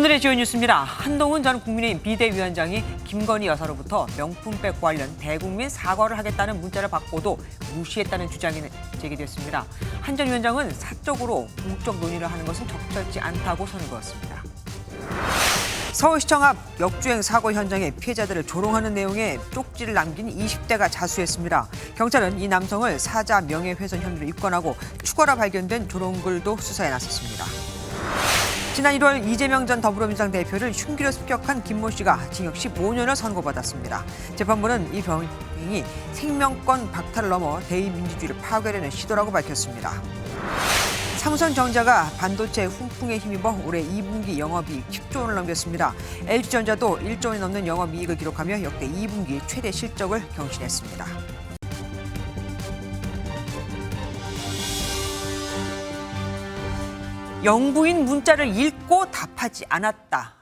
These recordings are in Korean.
오늘의 주요 뉴스입니다. 한동훈 전 국민의힘 비대위원장이 김건희 여사로부터 명품백 관련 대국민 사과를 하겠다는 문자를 받고도 무시했다는 주장이 제기됐습니다. 한 전 위원장은 사적으로 공적 논의를 하는 것은 적절치 않다고 선고했습니다. 서울시청 앞 역주행 사고 현장에 피해자들을 조롱하는 내용의 쪽지를 남긴 20대가 자수했습니다. 경찰은 이 남성을 사자 명예훼손 혐의로 입건하고 추가로 발견된 조롱글도 수사에 나섰습니다. 지난 1월 이재명 전 더불어민주당 대표를 흉기로 습격한 김모 씨가 징역 15년을 선고받았습니다. 재판부는 이 병행이 생명권 박탈을 넘어 대의민주주의를 파괴하려는 시도라고 밝혔습니다. 삼성전자가 반도체 훈풍에 힘입어 올해 2분기 영업이익 10조 원을 넘겼습니다. LG전자도 1조 원이 넘는 영업이익을 기록하며 역대 2분기 최대 실적을 경신했습니다. 영부인 문자를 읽고 답하지 않았다.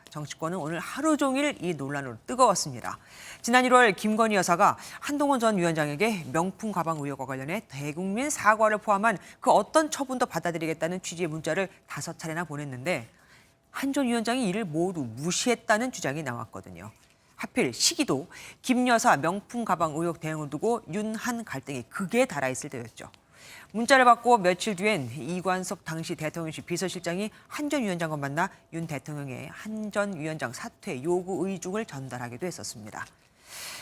정치권은 오늘 하루 종일 이 논란으로 뜨거웠습니다. 지난 1월 김건희 여사가 한동훈 전 위원장에게 명품 가방 의혹과 관련해 대국민 사과를 포함한 그 어떤 처분도 받아들이겠다는 취지의 문자를 5차례나 보냈는데 한 전 위원장이 이를 모두 무시했다는 주장이 나왔거든요. 하필 시기도 김 여사 명품 가방 의혹 대응을 두고 윤한 갈등이 극에 달아있을 때였죠. 문자를 받고 며칠 뒤엔 이관섭 당시 대통령실 비서실장이 한 전 위원장과 만나 윤 대통령의 한 전 위원장 사퇴 요구 의중을 전달하기도 했었습니다.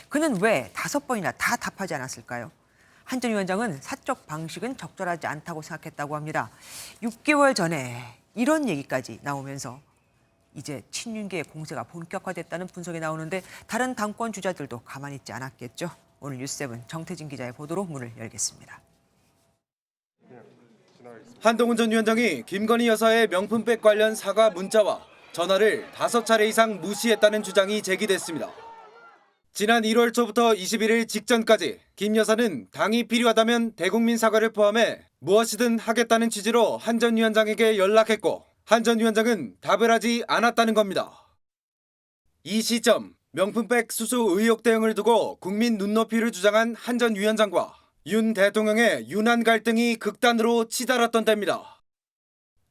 그는 왜 5번이나 다 답하지 않았을까요? 한 전 위원장은 사적 방식은 적절하지 않다고 생각했다고 합니다. 6개월 전에 이런 얘기까지 나오면서 이제 친윤계의 공세가 본격화됐다는 분석이 나오는데 다른 당권 주자들도 가만히 있지 않았겠죠. 오늘 뉴스7 정태진 기자의 보도로 문을 열겠습니다. 한동훈 전 위원장이 김건희 여사의 명품백 관련 사과 문자와 전화를 5차례 이상 무시했다는 주장이 제기됐습니다. 지난 1월 초부터 21일 직전까지 김 여사는 당이 필요하다면 대국민 사과를 포함해 무엇이든 하겠다는 취지로 한 전 위원장에게 연락했고 한 전 위원장은 답을 하지 않았다는 겁니다. 이 시점 명품백 수수 의혹 대응을 두고 국민 눈높이를 주장한 한 전 위원장과 윤 대통령의 윤한 갈등이 극단으로 치달았던 때입니다.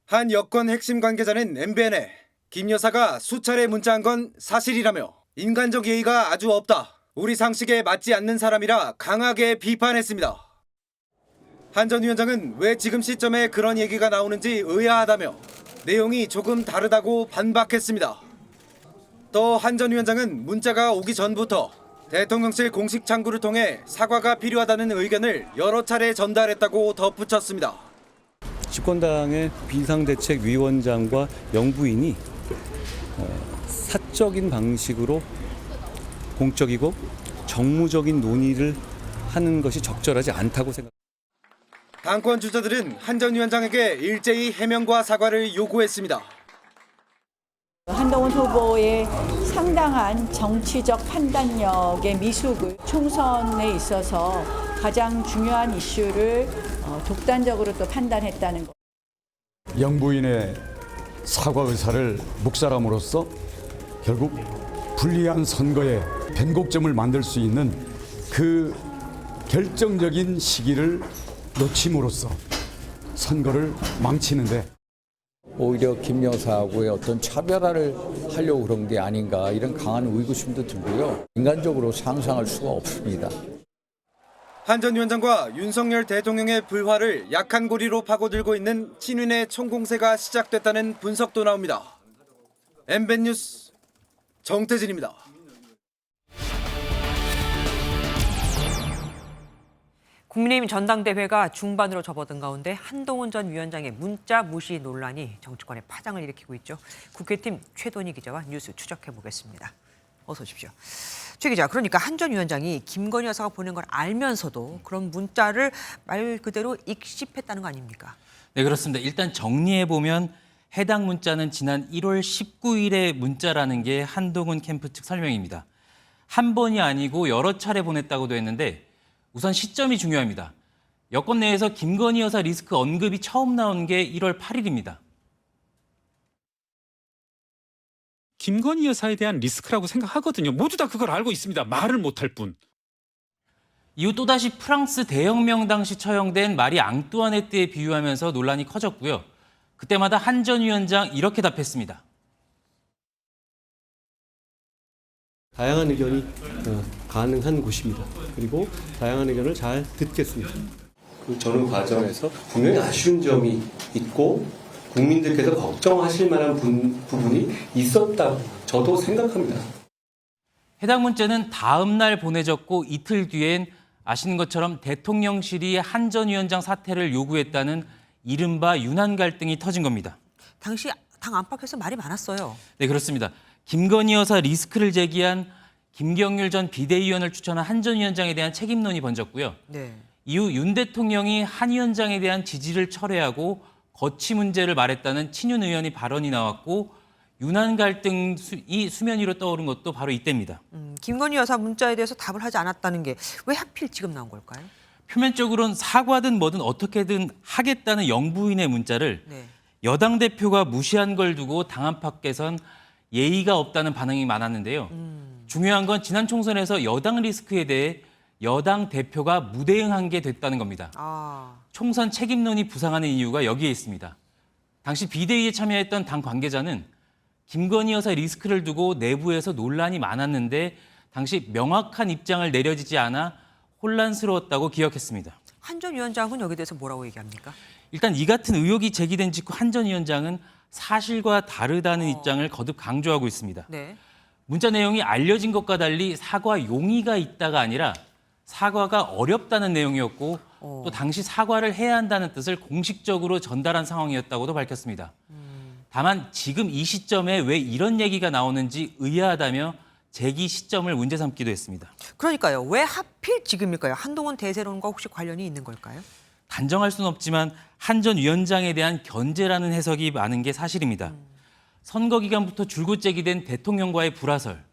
한 여권 핵심 관계자는 MBN에 김 여사가 수차례 문자한 건 사실이라며 인간적 예의가 아주 없다. 우리 상식에 맞지 않는 사람이라 강하게 비판했습니다. 한 전 위원장은 왜 지금 시점에 그런 얘기가 나오는지 의아하다며 내용이 조금 다르다고 반박했습니다. 또 한 전 위원장은 문자가 오기 전부터 대통령실 공식 창구를 통해 사과가 필요하다는 의견을 여러 차례 전달했다고 덧붙였습니다. 집권당의 비상대책위원장과 영부인이 사적인 방식으로 공적이고 정무적인 논의를 하는 것이 적절하지 않다고 생각합니다. 당권 주자들은 한 전 위원장에게 일제히 해명과 사과를 요구했습니다. 한동훈 후보의 상당한 정치적 판단력의 미숙을 총선에 있어서 가장 중요한 이슈를 독단적으로 또 판단했다는 것. 영부인의 사과 의사를 묵살함으로써 결국 불리한 선거에 변곡점을 만들 수 있는 그 결정적인 시기를 놓침으로써 선거를 망치는데 오히려 김 여사하고의 어떤 차별화를 하려고 그런 게 아닌가 이런 강한 의구심도 들고요. 인간적으로 상상할 수가 없습니다. 한 전 위원장과 윤석열 대통령의 불화를 약한 고리로 파고들고 있는 친윤의 총공세가 시작됐다는 분석도 나옵니다. MBN 뉴스 정태진입니다. 국민의힘 전당대회가 중반으로 접어든 가운데 한동훈 전 위원장의 문자 무시 논란이 정치권에 파장을 일으키고 있죠. 국회팀 최돈희 기자와 뉴스 추적해보겠습니다. 어서 오십시오. 최 기자, 그러니까 한 전 위원장이 김건희 여사가 보낸 걸 알면서도 그런 문자를 말 그대로 익십했다는 거 아닙니까? 네, 그렇습니다. 일단 정리해보면 해당 문자는 지난 1월 19일의 문자라는 게 한동훈 캠프 측 설명입니다. 한 번이 아니고 여러 차례 보냈다고도 했는데 우선 시점이 중요합니다. 여권 내에서 김건희 여사 리스크 언급이 처음 나온 게 1월 8일입니다. 김건희 여사에 대한 리스크라고 생각하거든요. 모두 다 그걸 알고 있습니다. 말을 못할 뿐. 이후 또다시 프랑스 대혁명 당시 처형된 마리 앙뚜아네트에 비유하면서 논란이 커졌고요. 그때마다 한 전 위원장 이렇게 답했습니다. 다양한 의견이 가능한 곳입니다. 그리고 다양한 의견을 잘 듣겠습니다. 그 전후 과정에서 분명히 아쉬운 점이 있고 국민들께서 걱정하실 만한 부분이 있었다고 저도 생각합니다. 해당 문자는 다음 날 보내졌고 이틀 뒤엔 아시는 것처럼 대통령실이 한 전 위원장 사퇴를 요구했다는 이른바 윤한 갈등이 터진 겁니다. 당시 당 안팎에서 말이 많았어요. 네, 그렇습니다. 김건희 여사 리스크를 제기한 김경률 전 비대위원을 추천한 한 전 위원장에 대한 책임론이 번졌고요. 네. 이후 윤 대통령이 한 위원장에 대한 지지를 철회하고 거취 문제를 말했다는 친윤 의원이 발언이 나왔고 윤한 갈등이 수면 위로 떠오른 것도 바로 이때입니다. 김건희 여사 문자에 대해서 답을 하지 않았다는 게 왜 하필 지금 나온 걸까요? 표면적으로는 사과든 뭐든 어떻게든 하겠다는 영부인의 문자를 네. 여당 대표가 무시한 걸 두고 당 안팎에선 예의가 없다는 반응이 많았는데요. 중요한 건 지난 총선에서 여당 리스크에 대해 여당 대표가 무대응한 게 됐다는 겁니다. 총선 책임론이 부상하는 이유가 여기에 있습니다. 당시 비대위에 참여했던 당 관계자는 김건희 여사 리스크를 두고 내부에서 논란이 많았는데 당시 명확한 입장을 내려지지 않아 혼란스러웠다고 기억했습니다. 한 전 위원장은 여기에 대해서 뭐라고 얘기합니까? 일단 이 같은 의혹이 제기된 직후 한 전 위원장은 사실과 다르다는 입장을 거듭 강조하고 있습니다. 네. 문자 내용이 알려진 것과 달리 사과 용의가 있다가 아니라 사과가 어렵다는 내용이었고 또 당시 사과를 해야 한다는 뜻을 공식적으로 전달한 상황이었다고도 밝혔습니다. 다만 지금 이 시점에 왜 이런 얘기가 나오는지 의아하다며 제기 시점을 문제 삼기도 했습니다. 그러니까요. 왜 하필 지금일까요? 한동훈 대세론과 혹시 관련이 있는 걸까요? 단정할 수는 없지만 한 전 위원장에 대한 견제라는 해석이 많은 게 사실입니다. 선거 기간부터 줄곧 제기된 대통령과의 불화설,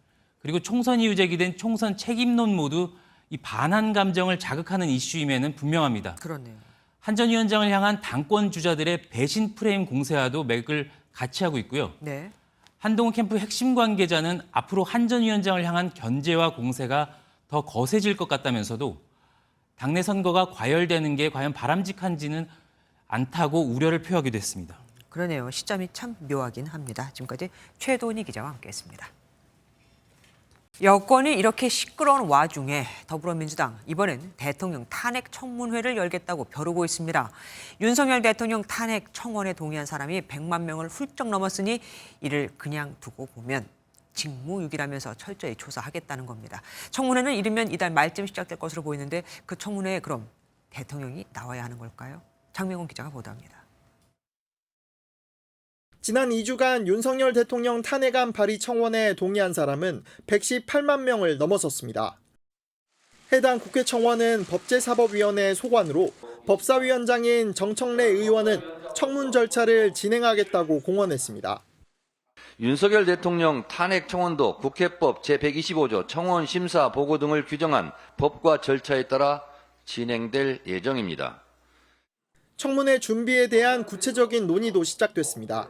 그리고 총선 이후 제기된 총선 책임론 모두 이 반한 감정을 자극하는 이슈임에는 분명합니다. 그렇네요. 한 전 위원장을 향한 당권 주자들의 배신 프레임 공세와도 맥을 같이 하고 있고요. 네. 한동훈 캠프 핵심 관계자는 앞으로 한 전 위원장을 향한 견제와 공세가 더 거세질 것 같다면서도 당내 선거가 과열되는 게 과연 바람직한지는 않다고 우려를 표하기도 했습니다. 그러네요. 시점이 참 묘하긴 합니다. 지금까지 최도은이 기자와 함께했습니다. 여권이 이렇게 시끄러운 와중에 더불어민주당 이번엔 대통령 탄핵 청문회를 열겠다고 벼르고 있습니다. 윤석열 대통령 탄핵 청원에 동의한 사람이 100만 명을 훌쩍 넘었으니 이를 그냥 두고 보면 직무유기라면서 철저히 조사하겠다는 겁니다. 청문회는 이르면 이달 말쯤 시작될 것으로 보이는데 그 청문회에 그럼 대통령이 나와야 하는 걸까요? 장명훈 기자가 보도합니다. 지난 2주간 윤석열 대통령 탄핵안 발의 청원에 동의한 사람은 118만 명을 넘어섰습니다. 해당 국회 청원은 법제사법위원회 소관으로 법사위원장인 정청래 의원은 청문 절차를 진행하겠다고 공언했습니다. 윤석열 대통령 탄핵 청원도 국회법 제125조 청원 심사 보고 등을 규정한 법과 절차에 따라 진행될 예정입니다. 청문회 준비에 대한 구체적인 논의도 시작됐습니다.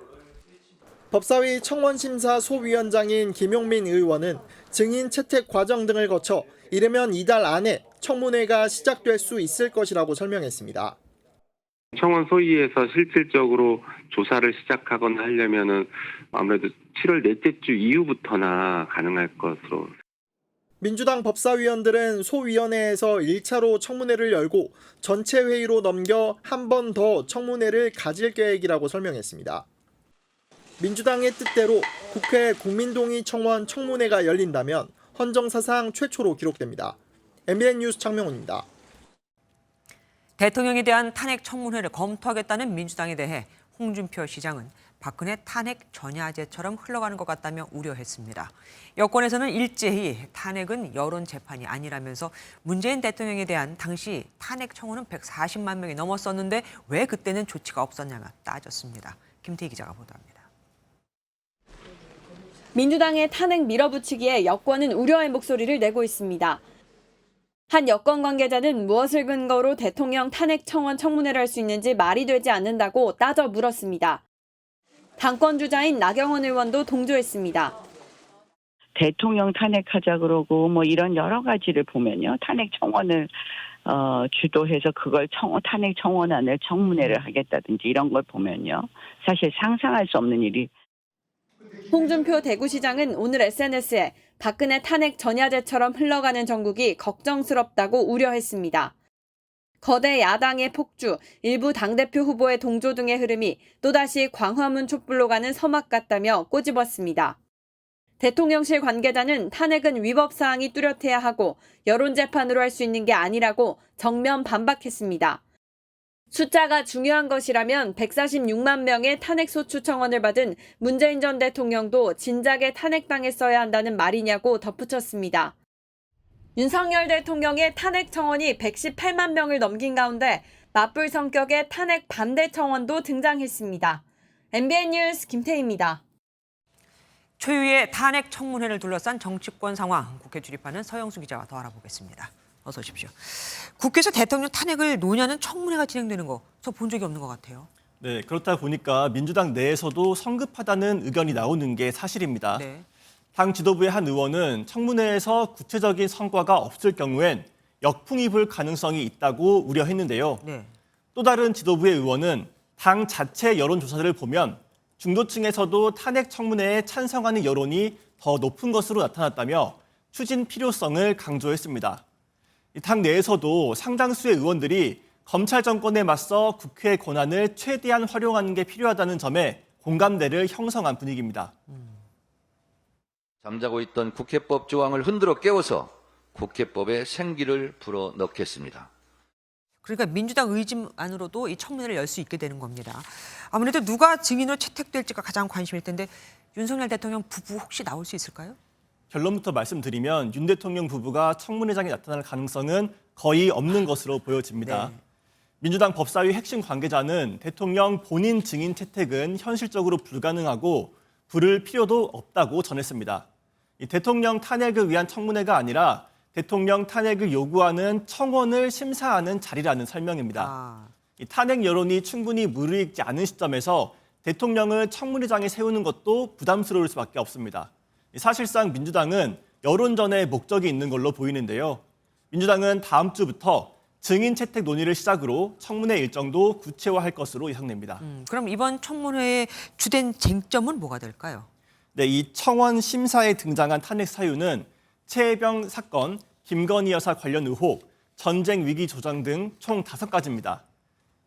법사위 청원심사 소위원장인 김용민 의원은 증인 채택 과정 등을 거쳐 이르면 이달 안에 청문회가 시작될 수 있을 것이라고 설명했습니다. 청원 소위에서 실질적으로 조사를 시작하거나 하려면은 아무래도 7월 넷째 주 이후부터나 가능할 것으로. 민주당 법사위원들은 소위원회에서 1차로 청문회를 열고 전체 회의로 넘겨 한 번 더 청문회를 가질 계획이라고 설명했습니다. 민주당의 뜻대로 국회 국민동의 청원 청문회가 열린다면 헌정사상 최초로 기록됩니다. MBN 뉴스 장명훈입니다. 대통령에 대한 탄핵 청문회를 검토하겠다는 민주당에 대해 홍준표 시장은 박근혜 탄핵 전야제처럼 흘러가는 것 같다며 우려했습니다. 여권에서는 일제히 탄핵은 여론 재판이 아니라면서 문재인 대통령에 대한 당시 탄핵 청원은 140만 명이 넘었었는데 왜 그때는 조치가 없었냐며 따졌습니다. 김태희 기자가 보도합니다. 민주당의 탄핵 밀어붙이기에 여권은 우려의 목소리를 내고 있습니다. 한 여권 관계자는 무엇을 근거로 대통령 탄핵 청원 청문회를 할 수 있는지 말이 되지 않는다고 따져 물었습니다. 당권 주자인 나경원 의원도 동조했습니다. 대통령 탄핵하자 그러고 뭐 이런 여러 가지를 보면요. 탄핵 청원을 주도해서 그걸 탄핵 청원안을 청문회를 하겠다든지 이런 걸 보면요. 사실 상상할 수 없는 일이. 홍준표 대구시장은 오늘 SNS에 박근혜 탄핵 전야제처럼 흘러가는 정국이 걱정스럽다고 우려했습니다. 거대 야당의 폭주, 일부 당대표 후보의 동조 등의 흐름이 또다시 광화문 촛불로 가는 서막 같다며 꼬집었습니다. 대통령실 관계자는 탄핵은 위법 사항이 뚜렷해야 하고 여론재판으로 할 수 있는 게 아니라고 정면 반박했습니다. 숫자가 중요한 것이라면 146만 명의 탄핵소추 청원을 받은 문재인 전 대통령도 진작에 탄핵당했어야 한다는 말이냐고 덧붙였습니다. 윤석열 대통령의 탄핵 청원이 118만 명을 넘긴 가운데 맞불 성격의 탄핵 반대 청원도 등장했습니다. MBN 뉴스 김태희입니다. 초유의 탄핵 청문회를 둘러싼 정치권 상황, 국회 출입하는 서영수 기자와 더 알아보겠습니다. 어서 오십시오. 국회에서 대통령 탄핵을 논의하는 청문회가 진행되는 거 저 본 적이 없는 것 같아요. 네, 그렇다 보니까 민주당 내에서도 성급하다는 의견이 나오는 게 사실입니다. 네. 당 지도부의 한 의원은 청문회에서 구체적인 성과가 없을 경우엔 역풍이 불 가능성이 있다고 우려했는데요. 네. 또 다른 지도부의 의원은 당 자체 여론조사를 보면 중도층에서도 탄핵 청문회에 찬성하는 여론이 더 높은 것으로 나타났다며 추진 필요성을 강조했습니다. 당 내에서도 상당수의 의원들이 검찰 정권에 맞서 국회의 권한을 최대한 활용하는 게 필요하다는 점에 공감대를 형성한 분위기입니다. 잠자고 있던 국회법 조항을 흔들어 깨워서 국회법에 생기를 불어넣겠습니다. 그러니까 민주당 의지만으로도 이 청문회를 열 수 있게 되는 겁니다. 아무래도 누가 증인으로 채택될지가 가장 관심일 텐데 윤석열 대통령 부부 혹시 나올 수 있을까요? 결론부터 말씀드리면 윤 대통령 부부가 청문회장에 나타날 가능성은 거의 없는 것으로 보여집니다. 네. 민주당 법사위 핵심 관계자는 대통령 본인 증인 채택은 현실적으로 불가능하고 부를 필요도 없다고 전했습니다. 이 대통령 탄핵을 위한 청문회가 아니라 대통령 탄핵을 요구하는 청원을 심사하는 자리라는 설명입니다. 이 탄핵 여론이 충분히 무르익지 않은 시점에서 대통령을 청문회장에 세우는 것도 부담스러울 수밖에 없습니다. 사실상 민주당은 여론전에 목적이 있는 걸로 보이는데요. 민주당은 다음 주부터 증인 채택 논의를 시작으로 청문회 일정도 구체화할 것으로 예상됩니다. 그럼 이번 청문회의 주된 쟁점은 뭐가 될까요? 네, 이 청원 심사에 등장한 탄핵 사유는 최혜병 사건, 김건희 여사 관련 의혹, 전쟁 위기 조장 등 총 5가지입니다.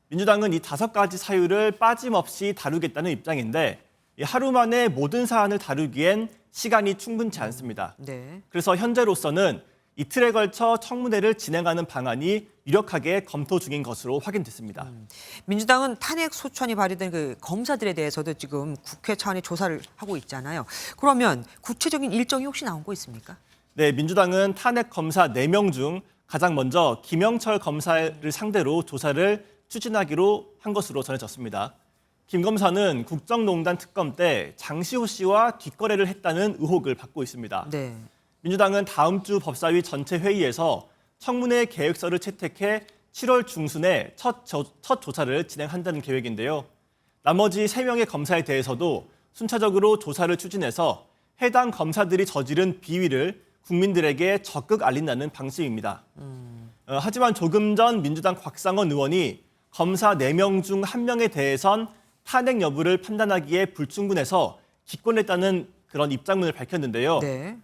민주당은 이 5가지 사유를 빠짐없이 다루겠다는 입장인데 하루 만에 모든 사안을 다루기엔 시간이 충분치 않습니다. 네. 그래서 현재로서는 이틀에 걸쳐 청문회를 진행하는 방안이 유력하게 검토 중인 것으로 확인됐습니다. 민주당은 탄핵 소추안이 발의된 그 검사들에 대해서도 지금 국회 차원의 조사를 하고 있잖아요. 그러면 구체적인 일정이 혹시 나온 거 있습니까? 네, 민주당은 탄핵 검사 4명 중 가장 먼저 김영철 검사를 상대로 조사를 추진하기로 한 것으로 전해졌습니다. 김 검사는 국정농단 특검 때 장시호 씨와 뒷거래를 했다는 의혹을 받고 있습니다. 네. 민주당은 다음 주 법사위 전체 회의에서 청문회 계획서를 채택해 7월 중순에 첫 조사를 진행한다는 계획인데요. 나머지 3명의 검사에 대해서도 순차적으로 조사를 추진해서 해당 검사들이 저지른 비위를 국민들에게 적극 알린다는 방식입니다. 하지만 조금 전 민주당 곽상원 의원이 검사 4명 중 1명에 대해선 탄핵 여부를 판단하기에 불충분해서 기권했다는 그런 입장문을 밝혔는데요. 네.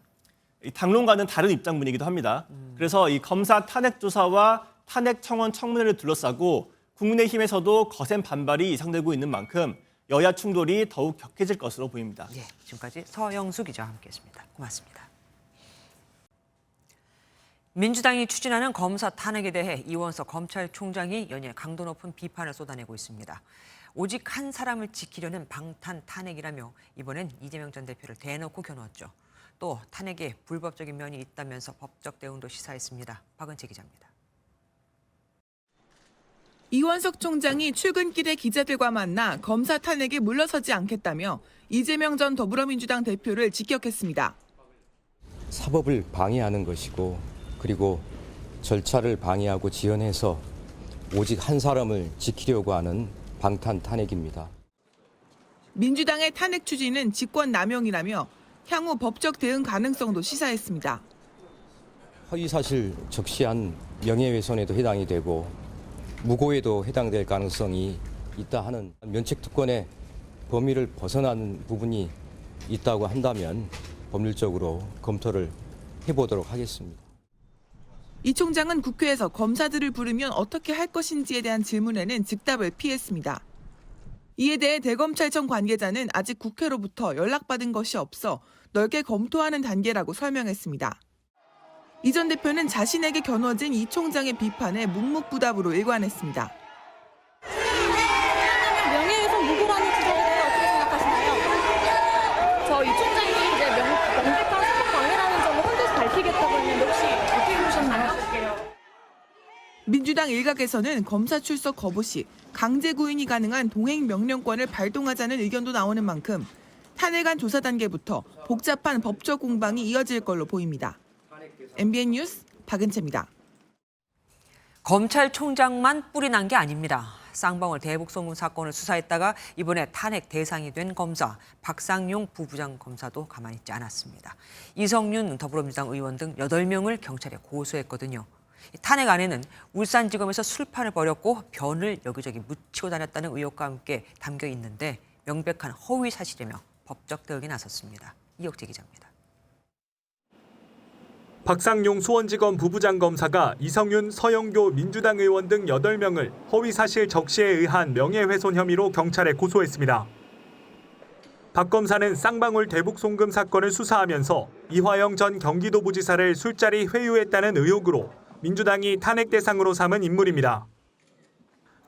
당론과는 다른 입장문이기도 합니다. 그래서 이 검사 탄핵 조사와 탄핵 청원 청문회를 둘러싸고 국민의힘에서도 거센 반발이 예상되고 있는 만큼 여야 충돌이 더욱 격해질 것으로 보입니다. 예, 지금까지 서영수 기자와 함께했습니다. 고맙습니다. 민주당이 추진하는 검사 탄핵에 대해 이원석 검찰총장이 연일 강도 높은 비판을 쏟아내고 있습니다. 오직 한 사람을 지키려는 방탄 탄핵이라며 이번엔 이재명 전 대표를 대놓고 겨누었죠. 또 탄핵에 불법적인 면이 있다면서 법적 대응도 시사했습니다. 박은채 기자입니다. 이원석 총장이 출근길에 기자들과 만나 검사 탄핵에 물러서지 않겠다며 이재명 전 더불어민주당 대표를 직격했습니다. 사법을 방해하는 것이고 그리고 절차를 방해하고 지연해서 오직 한 사람을 지키려고 하는 방탄 탄핵입니다. 민주당의 탄핵 추진은 직권 남용이라며 향후 법적 대응 가능성도 시사했습니다. 허위사실 적시한 명예훼손에도 해당이 되고 무고에도 해당될 가능성이 있다 하는 면책특권의 범위를 벗어나는 부분이 있다고 한다면 법률적으로 검토를 해보도록 하겠습니다. 이 총장은 국회에서 검사들을 부르면 어떻게 할 것인지에 대한 질문에는 즉답을 피했습니다. 이에 대해 대검찰청 관계자는 아직 국회로부터 연락받은 것이 없어 넓게 검토하는 단계라고 설명했습니다. 이 전 대표는 자신에게 겨눠진 이 총장의 비판에 묵묵부답으로 일관했습니다. 명예훼손 무고라는 주장에 대해 어떻게 생각하시나요? 저 이 총장이 이제 명백한 사법 방해라는 점을 혼자서 밝히겠다고 했는데 혹시 어떻게 보셨나요? 민주당 일각에서는 검사 출석 거부 시 강제 구인이 가능한 동행 명령권을 발동하자는 의견도 나오는 만큼 탄핵안 조사 단계부터 복잡한 법적 공방이 이어질 걸로 보입니다. MBN 뉴스 박은채입니다. 검찰총장만 뿔이 난 게 아닙니다. 쌍방울 대북송금 사건을 수사했다가 이번에 탄핵 대상이 된 검사 박상용 부부장 검사도 가만히 있지 않았습니다. 이성윤 더불어민주당 의원 등 8명을 경찰에 고소했거든요. 탄핵 안에는 울산지검에서 술판을 벌였고 변을 여기저기 묻히고 다녔다는 의혹과 함께 담겨 있는데 명백한 허위 사실이며 법적 대응에 나섰습니다. 이혁재 기자입니다. 박상용 수원지검 부부장 검사가 이성윤, 서영교 민주당 의원 등 8명을 허위사실 적시에 의한 명예훼손 혐의로 경찰에 고소했습니다. 박 검사는 쌍방울 대북송금 사건을 수사하면서 이화영 전 경기도부지사를 술자리 회유했다는 의혹으로 민주당이 탄핵 대상으로 삼은 인물입니다.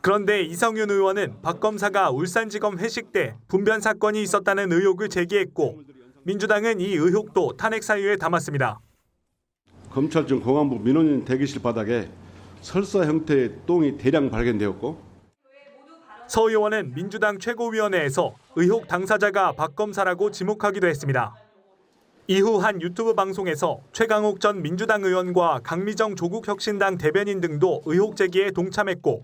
그런데 이성윤 의원은 박 검사가 울산지검 회식 때 분변 사건이 있었다는 의혹을 제기했고 민주당은 이 의혹도 탄핵 사유에 담았습니다. 검찰청 공안부 민원인 대기실 바닥에 설사 형태의 똥이 대량 발견되었고 서 의원은 민주당 최고위원회에서 의혹 당사자가 박 검사라고 지목하기도 했습니다. 이후 한 유튜브 방송에서 최강욱 전 민주당 의원과 강미정 조국혁신당 대변인 등도 의혹 제기에 동참했고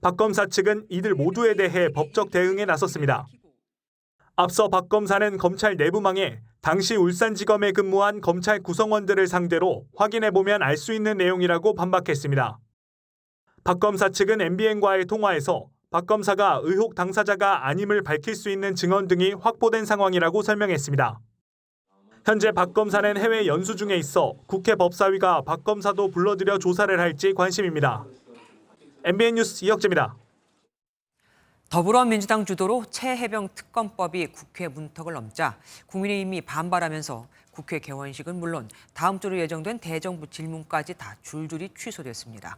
박 검사 측은 이들 모두에 대해 법적 대응에 나섰습니다. 앞서 박 검사는 검찰 내부망에 당시 울산지검에 근무한 검찰 구성원들을 상대로 확인해보면 알 수 있는 내용이라고 반박했습니다. 박 검사 측은 MBN과의 통화에서 박 검사가 의혹 당사자가 아님을 밝힐 수 있는 증언 등이 확보된 상황이라고 설명했습니다. 현재 박 검사는 해외 연수 중에 있어 국회 법사위가 박 검사도 불러들여 조사를 할지 관심입니다. MBN 뉴스 이혁재입니다. 더불어민주당 주도로 최혜병 특검법이 국회 문턱을 넘자 국민의힘이 반발하면서 국회 개원식은 물론 다음 주로 예정된 대정부 질문까지 다 줄줄이 취소됐습니다.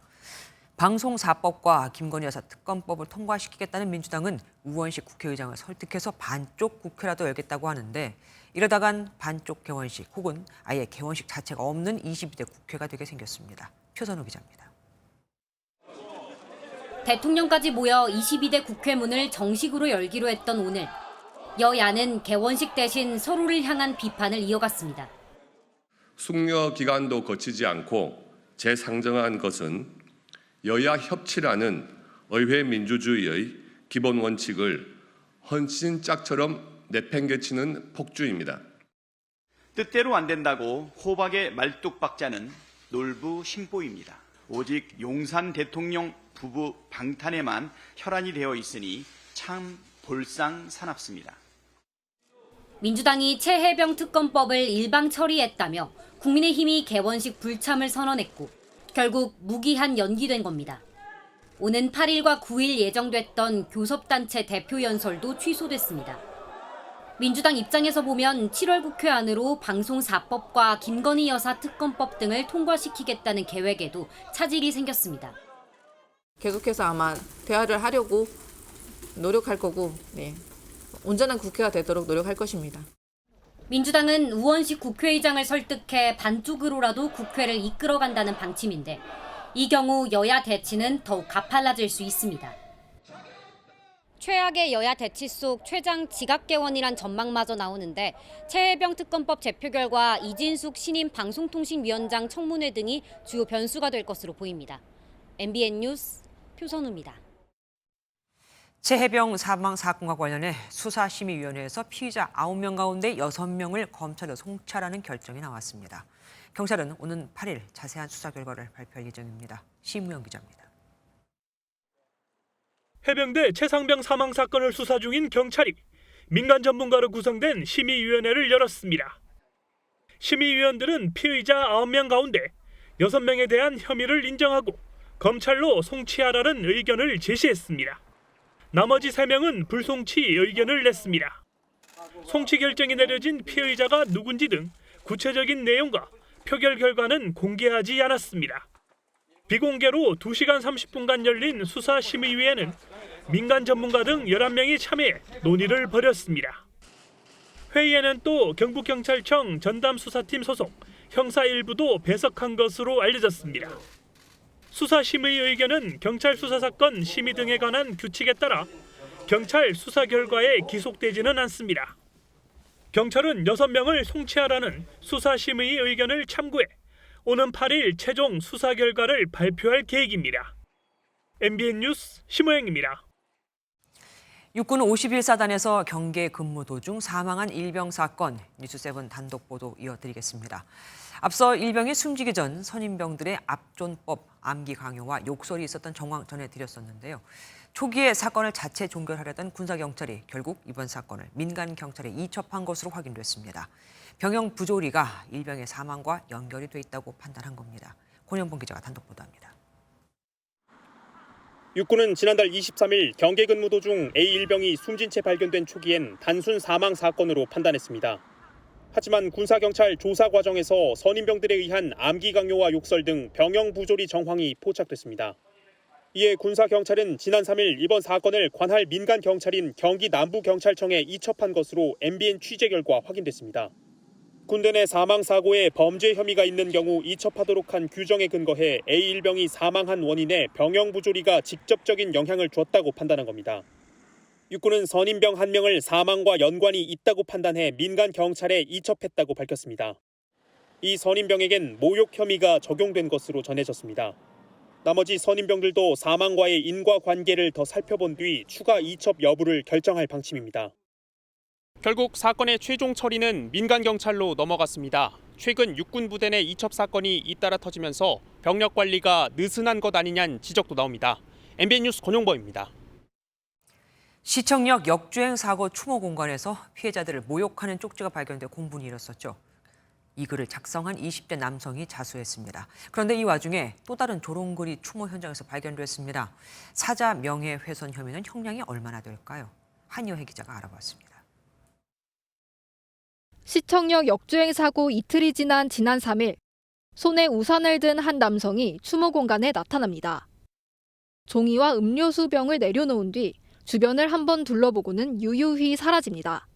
방송사법과 김건희 여사 특검법을 통과시키겠다는 민주당은 우원식 국회의장을 설득해서 반쪽 국회라도 열겠다고 하는데 이러다간 반쪽 개원식 혹은 아예 개원식 자체가 없는 22대 국회가 되게 생겼습니다. 표선우 기자입니다. 대통령까지 모여 22대 국회 문을 정식으로 열기로 했던 오늘, 여야는 개원식 대신 서로를 향한 비판을 이어갔습니다. 숙려 기간도 거치지 않고 재상정한 것은 여야 협치라는 의회 민주주의의 기본 원칙을 헌신짝처럼 내팽개치는 폭주입니다. 뜻대로 안 된다고 호박에 말뚝박자는 놀부 심보입니다. 오직 용산 대통령 부부 방탄에만 혈안이 되어 있으니 참 볼상사납습니다. 민주당이 최혜병 특검법을 일방 처리했다며 국민의힘이 개원식 불참을 선언했고 결국 무기한 연기된 겁니다. 오는 8일과 9일 예정됐던 교섭단체 대표 연설도 취소됐습니다. 민주당 입장에서 보면 7월 국회 안으로 방송사법과 김건희 여사 특검법 등을 통과시키겠다는 계획에도 차질이 생겼습니다. 계속해서 아마 대화를 하려고 노력할 거고 온전한 국회가 되도록 노력할 것입니다. 민주당은 우원식 국회의장을 설득해 반쪽으로라도 국회를 이끌어간다는 방침인데 이 경우 여야 대치는 더욱 가팔라질 수 있습니다. 최악의 여야 대치 속 최장 지각개원이란 전망마저 나오는데 최혜병 특검법 제표 결과 이진숙 신임 방송통신위원장 청문회 등이 주요 변수가 될 것으로 보입니다. MBN 뉴스 표선우입니다. 최혜병 사망 사건과 관련해 수사심의위원회에서 피의자 9명 가운데 6명을 검찰로 송찰하는 결정이 나왔습니다. 경찰은 오는 8일 자세한 수사 결과를 발표할 예정입니다. 심우영 기자입니다. 해병대 최상병 사망 사건을 수사 중인 경찰이 민간 전문가로 구성된 심의위원회를 열었습니다. 심의위원들은 피의자 9명 가운데 6명에 대한 혐의를 인정하고 검찰로 송치하라는 의견을 제시했습니다. 나머지 3명은 불송치 의견을 냈습니다. 송치 결정이 내려진 피의자가 누군지 등 구체적인 내용과 표결 결과는 공개하지 않았습니다. 비공개로 2시간 30분간 열린 수사심의위에는 민간 전문가 등 11명이 참여해 논의를 벌였습니다. 회의에는 또 경북경찰청 전담수사팀 소속 형사 일부도 배석한 것으로 알려졌습니다. 수사심의 의견은 경찰 수사사건 심의 등에 관한 규칙에 따라 경찰 수사 결과에 기속되지는 않습니다. 경찰은 6명을 송치하라는 수사심의 의견을 참고해 오는 8일 최종 수사 결과를 발표할 계획입니다. MBN 뉴스 심호영입니다. 육군 51사단에서 경계 근무 도중 사망한 일병 사건, 뉴스7 단독 보도 이어드리겠습니다. 앞서 일병이 숨지기 전 선임병들의 압존법, 암기 강요와 욕설이 있었던 정황 전해드렸었는데요. 초기에 사건을 자체 종결하려던 군사경찰이 결국 이번 사건을 민간경찰에 이첩한 것으로 확인됐습니다. 병영 부조리가 일병의 사망과 연결이 돼 있다고 판단한 겁니다. 권영봉 기자가 단독 보도합니다. 육군은 지난달 23일 경계 근무 도중 A1병이 숨진 채 발견된 초기엔 단순 사망 사건으로 판단했습니다. 하지만 군사경찰 조사 과정에서 선임병들에 의한 암기 강요와 욕설 등 병영 부조리 정황이 포착됐습니다. 이에 군사경찰은 지난 3일 이번 사건을 관할 민간경찰인 경기 남부경찰청에 이첩한 것으로 MBN 취재 결과 확인됐습니다. 군대 내 사망 사고에 범죄 혐의가 있는 경우 이첩하도록 한 규정에 근거해 A1병이 사망한 원인에 병영 부조리가 직접적인 영향을 줬다고 판단한 겁니다. 육군은 선임병 1명을 사망과 연관이 있다고 판단해 민간 경찰에 이첩했다고 밝혔습니다. 이 선임병에겐 모욕 혐의가 적용된 것으로 전해졌습니다. 나머지 선임병들도 사망과의 인과관계를 더 살펴본 뒤 추가 이첩 여부를 결정할 방침입니다. 결국 사건의 최종 처리는 민간경찰로 넘어갔습니다. 최근 육군 부대 내 이첩 사건이 잇따라 터지면서 병력 관리가 느슨한 것 아니냐는 지적도 나옵니다. MBN 뉴스 권용범입니다. 시청역 역주행 사고 추모 공간에서 피해자들을 모욕하는 쪽지가 발견돼 공분이 일었었죠. 이 글을 작성한 20대 남성이 자수했습니다. 그런데 이 와중에 또 다른 조롱글이 추모 현장에서 발견됐습니다. 사자 명예훼손 혐의는 형량이 얼마나 될까요? 한여혜 기자가 알아봤습니다. 시청역 역주행 사고 이틀이 지난 3일, 손에 우산을 든 한 남성이 추모 공간에 나타납니다. 종이와 음료수 병을 내려놓은 뒤 주변을 한번 둘러보고는 유유히 사라집니다.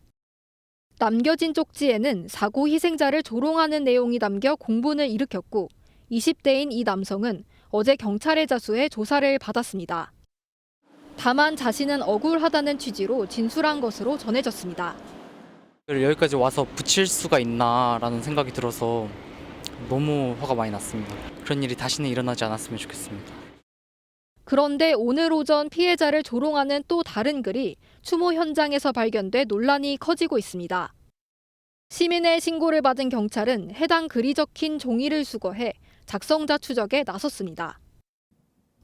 남겨진 쪽지에는 사고 희생자를 조롱하는 내용이 담겨 공분을 일으켰고 20대인 이 남성은 어제 경찰에 자수해 조사를 받았습니다. 다만 자신은 억울하다는 취지로 진술한 것으로 전해졌습니다. 여기까지 와서 붙일 수가 있나라는 생각이 들어서 너무 화가 많이 났습니다. 그런 일이 다시는 일어나지 않았으면 좋겠습니다. 그런데 오늘 오전 피해자를 조롱하는 또 다른 글이 추모 현장에서 발견돼 논란이 커지고 있습니다. 시민의 신고를 받은 경찰은 해당 글이 적힌 종이를 수거해 작성자 추적에 나섰습니다.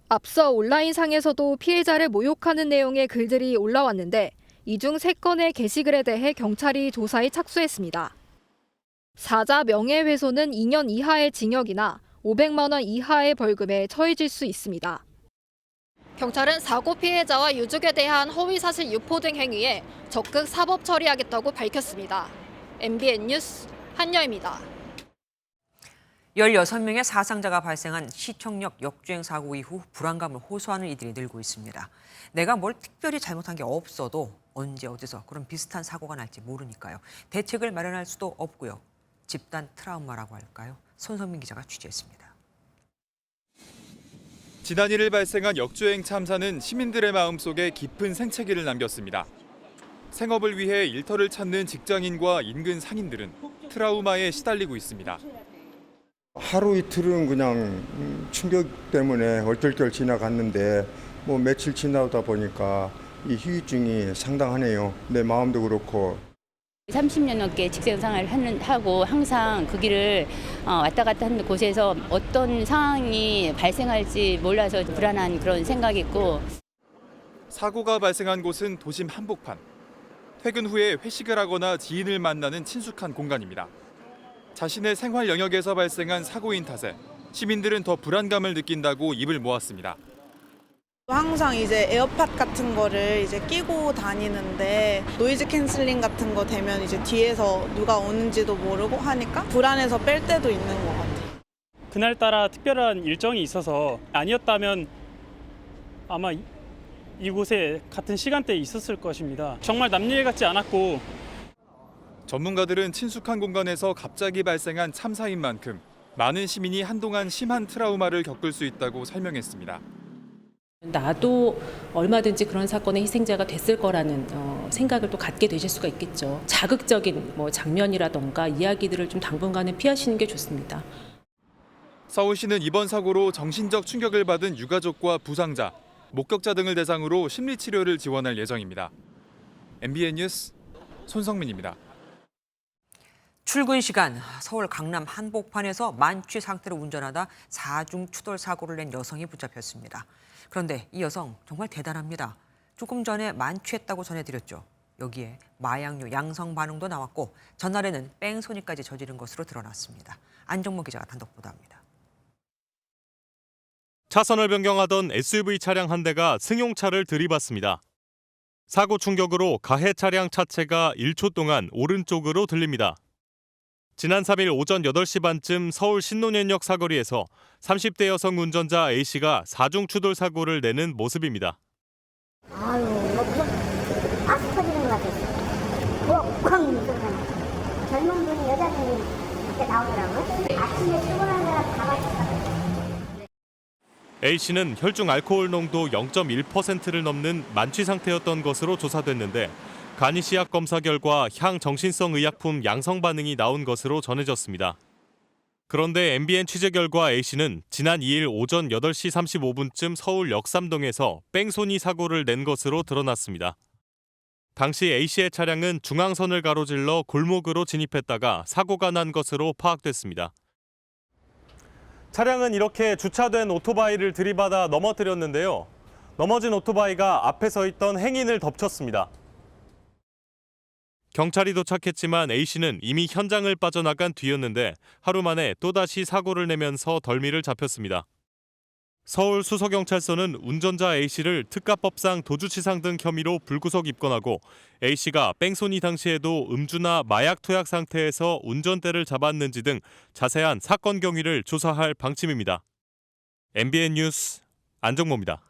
앞서 온라인상에서도 피해자를 모욕하는 내용의 글들이 올라왔는데 이 중 3건의 게시글에 대해 경찰이 조사에 착수했습니다. 사자 명예훼손은 2년 이하의 징역이나 500만 원 이하의 벌금에 처해질 수 있습니다. 경찰은 사고 피해자와 유족에 대한 허위사실 유포 등 행위에 적극 사법 처리하겠다고 밝혔습니다. MBN 뉴스 한여입니다. 16명의 사상자가 발생한 시청역 역주행 사고 이후 불안감을 호소하는 이들이 늘고 있습니다. 내가 뭘 특별히 잘못한 게 없어도 언제 어디서 그런 비슷한 사고가 날지 모르니까요. 대책을 마련할 수도 없고요. 집단 트라우마라고 할까요? 손성민 기자가 취재했습니다. 지난 1일 발생한 역주행 참사는 시민들의 마음속에 깊은 생채기를 남겼습니다. 생업을 위해 일터를 찾는 직장인과 인근 상인들은 트라우마에 시달리고 있습니다. 하루 이틀은 그냥 충격 때문에 얼떨결 지나갔는데 며칠 지나다 보니까 이 후유증이 상당하네요. 내 마음도 그렇고. 30년 넘게 직장 생활을 하고 항상 그 길을 왔다 갔다 하는 곳에서 어떤 상황이 발생할지 몰라서 불안한 그런 생각이 있고. 사고가 발생한 곳은 도심 한복판. 퇴근 후에 회식을 하거나 지인을 만나는 친숙한 공간입니다. 자신의 생활 영역에서 발생한 사고인 탓에 시민들은 더 불안감을 느낀다고 입을 모았습니다. 항상 이제 에어팟 같은 거를 이제 끼고 다니는데 노이즈 캔슬링 같은 거 되면 이제 뒤에서 누가 오는지도 모르고 하니까 불안해서 뺄 때도 있는 것 같아요. 그날따라 특별한 일정이 있어서 아니었다면 아마 이곳에 같은 시간대에 있었을 것입니다. 정말 남일 같지 않았고 전문가들은 친숙한 공간에서 갑자기 발생한 참사인 만큼 많은 시민이 한동안 심한 트라우마를 겪을 수 있다고 설명했습니다. 나도 얼마든지 그런 사건의 희생자가 됐을 거라는 생각을 또 갖게 되실 수가 있겠죠. 자극적인 장면이라던가 이야기들을 좀 당분간은 피하시는 게 좋습니다. 서울시는 이번 사고로 정신적 충격을 받은 유가족과 부상자, 목격자 등을 대상으로 심리치료를 지원할 예정입니다. MBN 뉴스 손성민입니다. 출근 시간 서울 강남 한복판에서 만취 상태로 운전하다 4중 추돌 사고를 낸 여성이 붙잡혔습니다. 그런데 이 여성 정말 대단합니다. 조금 전에 만취했다고 전해드렸죠. 여기에 마약류 양성 반응도 나왔고 전날에는 뺑소니까지 저지른 것으로 드러났습니다. 안정모 기자가 단독 보도합니다. 차선을 변경하던 SUV 차량 한 대가 승용차를 들이받습니다. 사고 충격으로 가해 차량 차체가 1초 동안 오른쪽으로 들립니다. 지난 3일 오전 8시 반쯤 서울 신논현역 사거리에서 30대 여성 운전자 A씨가 4중 추돌 사고를 내는 모습입니다. 아유, 팍 터지는 것 같았어요. 쾅! 젊은 분이 여자분이 이렇게 나오더라고요. 아침에 출근하는 사람 다 같이 A씨는 혈중 알코올 농도 0.1%를 넘는 만취 상태였던 것으로 조사됐는데 간이시약 검사 결과 향정신성 의약품 양성 반응이 나온 것으로 전해졌습니다. 그런데 MBN 취재 결과 A씨는 지난 2일 오전 8시 35분쯤 서울 역삼동에서 뺑소니 사고를 낸 것으로 드러났습니다. 당시 A씨의 차량은 중앙선을 가로질러 골목으로 진입했다가 사고가 난 것으로 파악됐습니다. 차량은 이렇게 주차된 오토바이를 들이받아 넘어뜨렸는데요. 넘어진 오토바이가 앞에 서 있던 행인을 덮쳤습니다. 경찰이 도착했지만 A씨는 이미 현장을 빠져나간 뒤였는데 하루 만에 또다시 사고를 내면서 덜미를 잡혔습니다. 서울 수서경찰서는 운전자 A씨를 특가법상 도주치상 등 혐의로 불구속 입건하고 A씨가 뺑소니 당시에도 음주나 마약 투약 상태에서 운전대를 잡았는지 등 자세한 사건 경위를 조사할 방침입니다. MBN 뉴스 안정모입니다.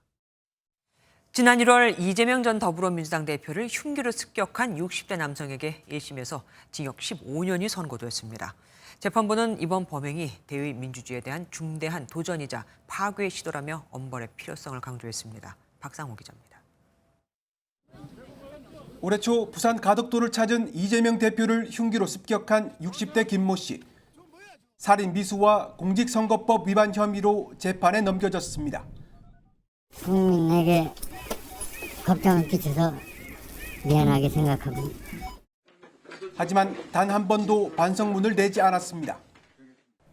지난 1월 이재명 전 더불어민주당 대표를 흉기로 습격한 60대 남성에게 1심에서 징역 15년이 선고됐습니다. 재판부는 이번 범행이 대의 민주주의에 대한 중대한 도전이자 파괴의 시도라며 엄벌의 필요성을 강조했습니다. 박상호 기자입니다. 올해 초 부산 가덕도를 찾은 이재명 대표를 흉기로 습격한 60대 김모 씨. 살인 미수와 공직선거법 위반 혐의로 재판에 넘겨졌습니다. 국민에게 걱정을 끼쳐서 미안하게 생각하고. 하지만 단 한 번도 반성문을 내지 않았습니다.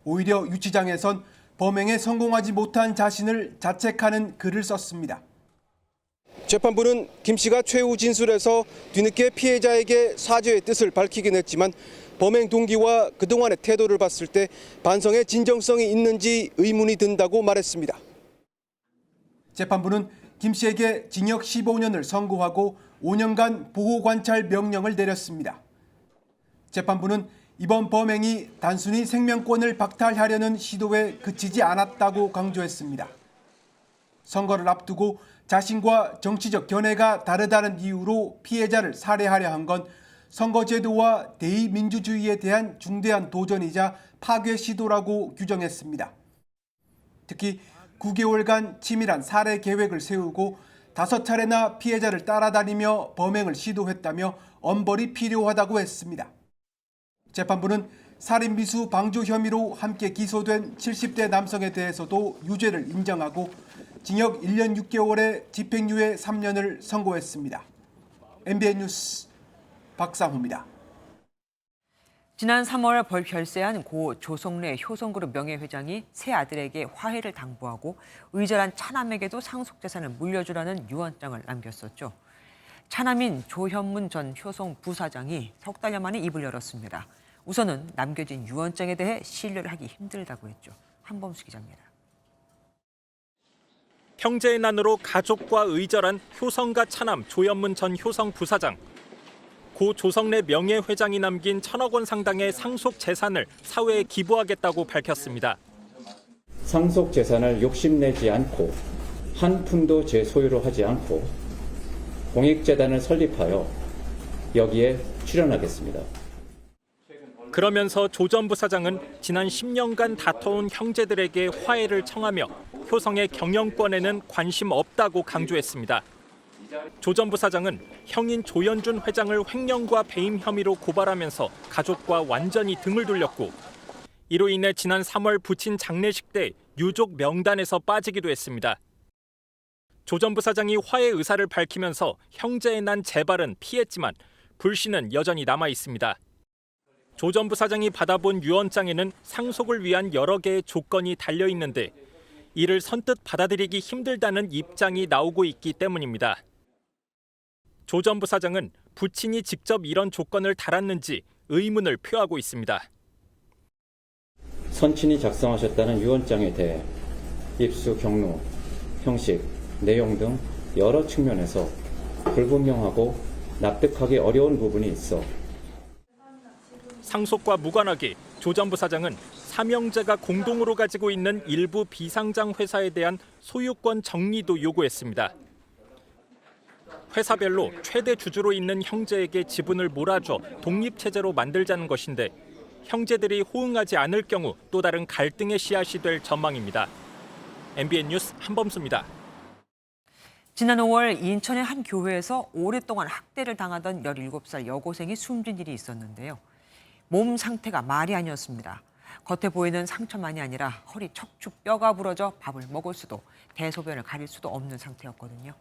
오히려 유치장에선 범행에 성공하지 못한 자신을 자책하는 글을 썼습니다. 재판부는 김 씨가 최후 진술에서 뒤늦게 피해자에게 사죄의 뜻을 밝히긴 했지만 범행 동기와 그동안의 태도를 봤을 때 반성의 진정성이 있는지 의문이 든다고 말했습니다. 재판부는 김 씨에게 징역 15년을 선고하고 5년간 보호관찰 명령을 내렸습니다. 재판부는 이번 범행이 단순히 생명권을 박탈하려는 시도에 그치지 않았다고 강조했습니다. 선거를 앞두고 자신과 정치적 견해가 다르다는 이유로 피해자를 살해하려 한 건 선거제도와 대의민주주의에 대한 중대한 도전이자 파괴 시도라고 규정했습니다. 특히 9개월간 치밀한 살해 계획을 세우고 5차례나 피해자를 따라다니며 범행을 시도했다며 엄벌이 필요하다고 했습니다. 재판부는 살인 미수 방조 혐의로 함께 기소된 70대 남성에 대해서도 유죄를 인정하고 징역 1년 6개월에 집행유예 3년을 선고했습니다. MBN 뉴스 박상호입니다. 지난 3월 결세한 고 조성래 효성그룹 명예회장이 새 아들에게 화해를 당부하고 의절한 차남에게도 상속재산을 물려주라는 유언장을 남겼었죠. 차남인 조현문 전 효성 부사장이 석 달여 만에 입을 열었습니다. 우선은 남겨진 유언장에 대해 신뢰를 하기 힘들다고 했죠. 한범수 기자입니다. 형제의 난으로 가족과 의절한 효성과 차남 조현문 전 효성 부사장. 고 조성래 명예회장이 남긴 1,000억 원 상당의 상속 재산을 사회에 기부하겠다고 밝혔습니다. 상속 재산을 욕심내지 않고 한 푼도 제 소유로 하지 않고 공익재단을 설립하여 여기에 출연하겠습니다. 그러면서 조 전 부사장은 지난 10년간 다퉈온 형제들에게 화해를 청하며 효성의 경영권에는 관심 없다고 강조했습니다. 조 전 부사장은 형인 조현준 회장을 횡령과 배임 혐의로 고발하면서 가족과 완전히 등을 돌렸고 이로 인해 지난 3월 부친 장례식 때 유족 명단에서 빠지기도 했습니다. 조 전 부사장이 화해 의사를 밝히면서 형제의 난 재발은 피했지만 불씨는 여전히 남아 있습니다. 조 전 부사장이 받아본 유언장에는 상속을 위한 여러 개의 조건이 달려 있는데 이를 선뜻 받아들이기 힘들다는 입장이 나오고 있기 때문입니다. 조 전 부사장은 부친이 직접 이런 조건을 달았는지 의문을 표하고 있습니다. 선친이 작성하셨다는 유언장에 대해 입수 경로, 형식, 내용 등 여러 측면에서 불분명하고 납득하기 어려운 부분이 있어 상속과 무관하게 조 전 부사장은 삼형제가 공동으로 가지고 있는 일부 비상장 회사에 대한 소유권 정리도 요구했습니다. 회사별로 최대 주주로 있는 형제에게 지분을 몰아줘 독립체제로 만들자는 것인데 형제들이 호응하지 않을 경우 또 다른 갈등의 씨앗이 될 전망입니다. MBN 뉴스 한범수입니다. 지난 5월 인천의 한 교회에서 오랫동안 학대를 당하던 17살 여고생이 숨진 일이 있었는데요. 몸 상태가 말이 아니었습니다. 겉에 보이는 상처만이 아니라 허리 척추 뼈가 부러져 밥을 먹을 수도 대소변을 가릴 수도 없는 상태였거든요.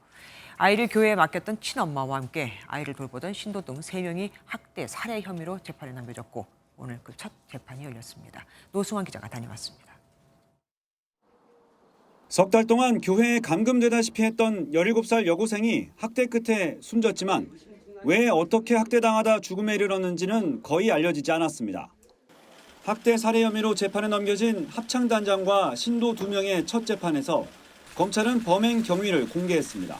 아이를 교회에 맡겼던 친엄마와 함께 아이를 돌보던 신도 등 3명이 학대 살해 혐의로 재판에 넘겨졌고 오늘 그 첫 재판이 열렸습니다. 노승환 기자가 다녀왔습니다. 석 달 동안 교회에 감금되다시피 했던 17살 여고생이 학대 끝에 숨졌지만 왜 어떻게 학대당하다 죽음에 이르렀는지는 거의 알려지지 않았습니다. 학대 살해 혐의로 재판에 넘겨진 합창단장과 신도 2명의 첫 재판에서 검찰은 범행 경위를 공개했습니다.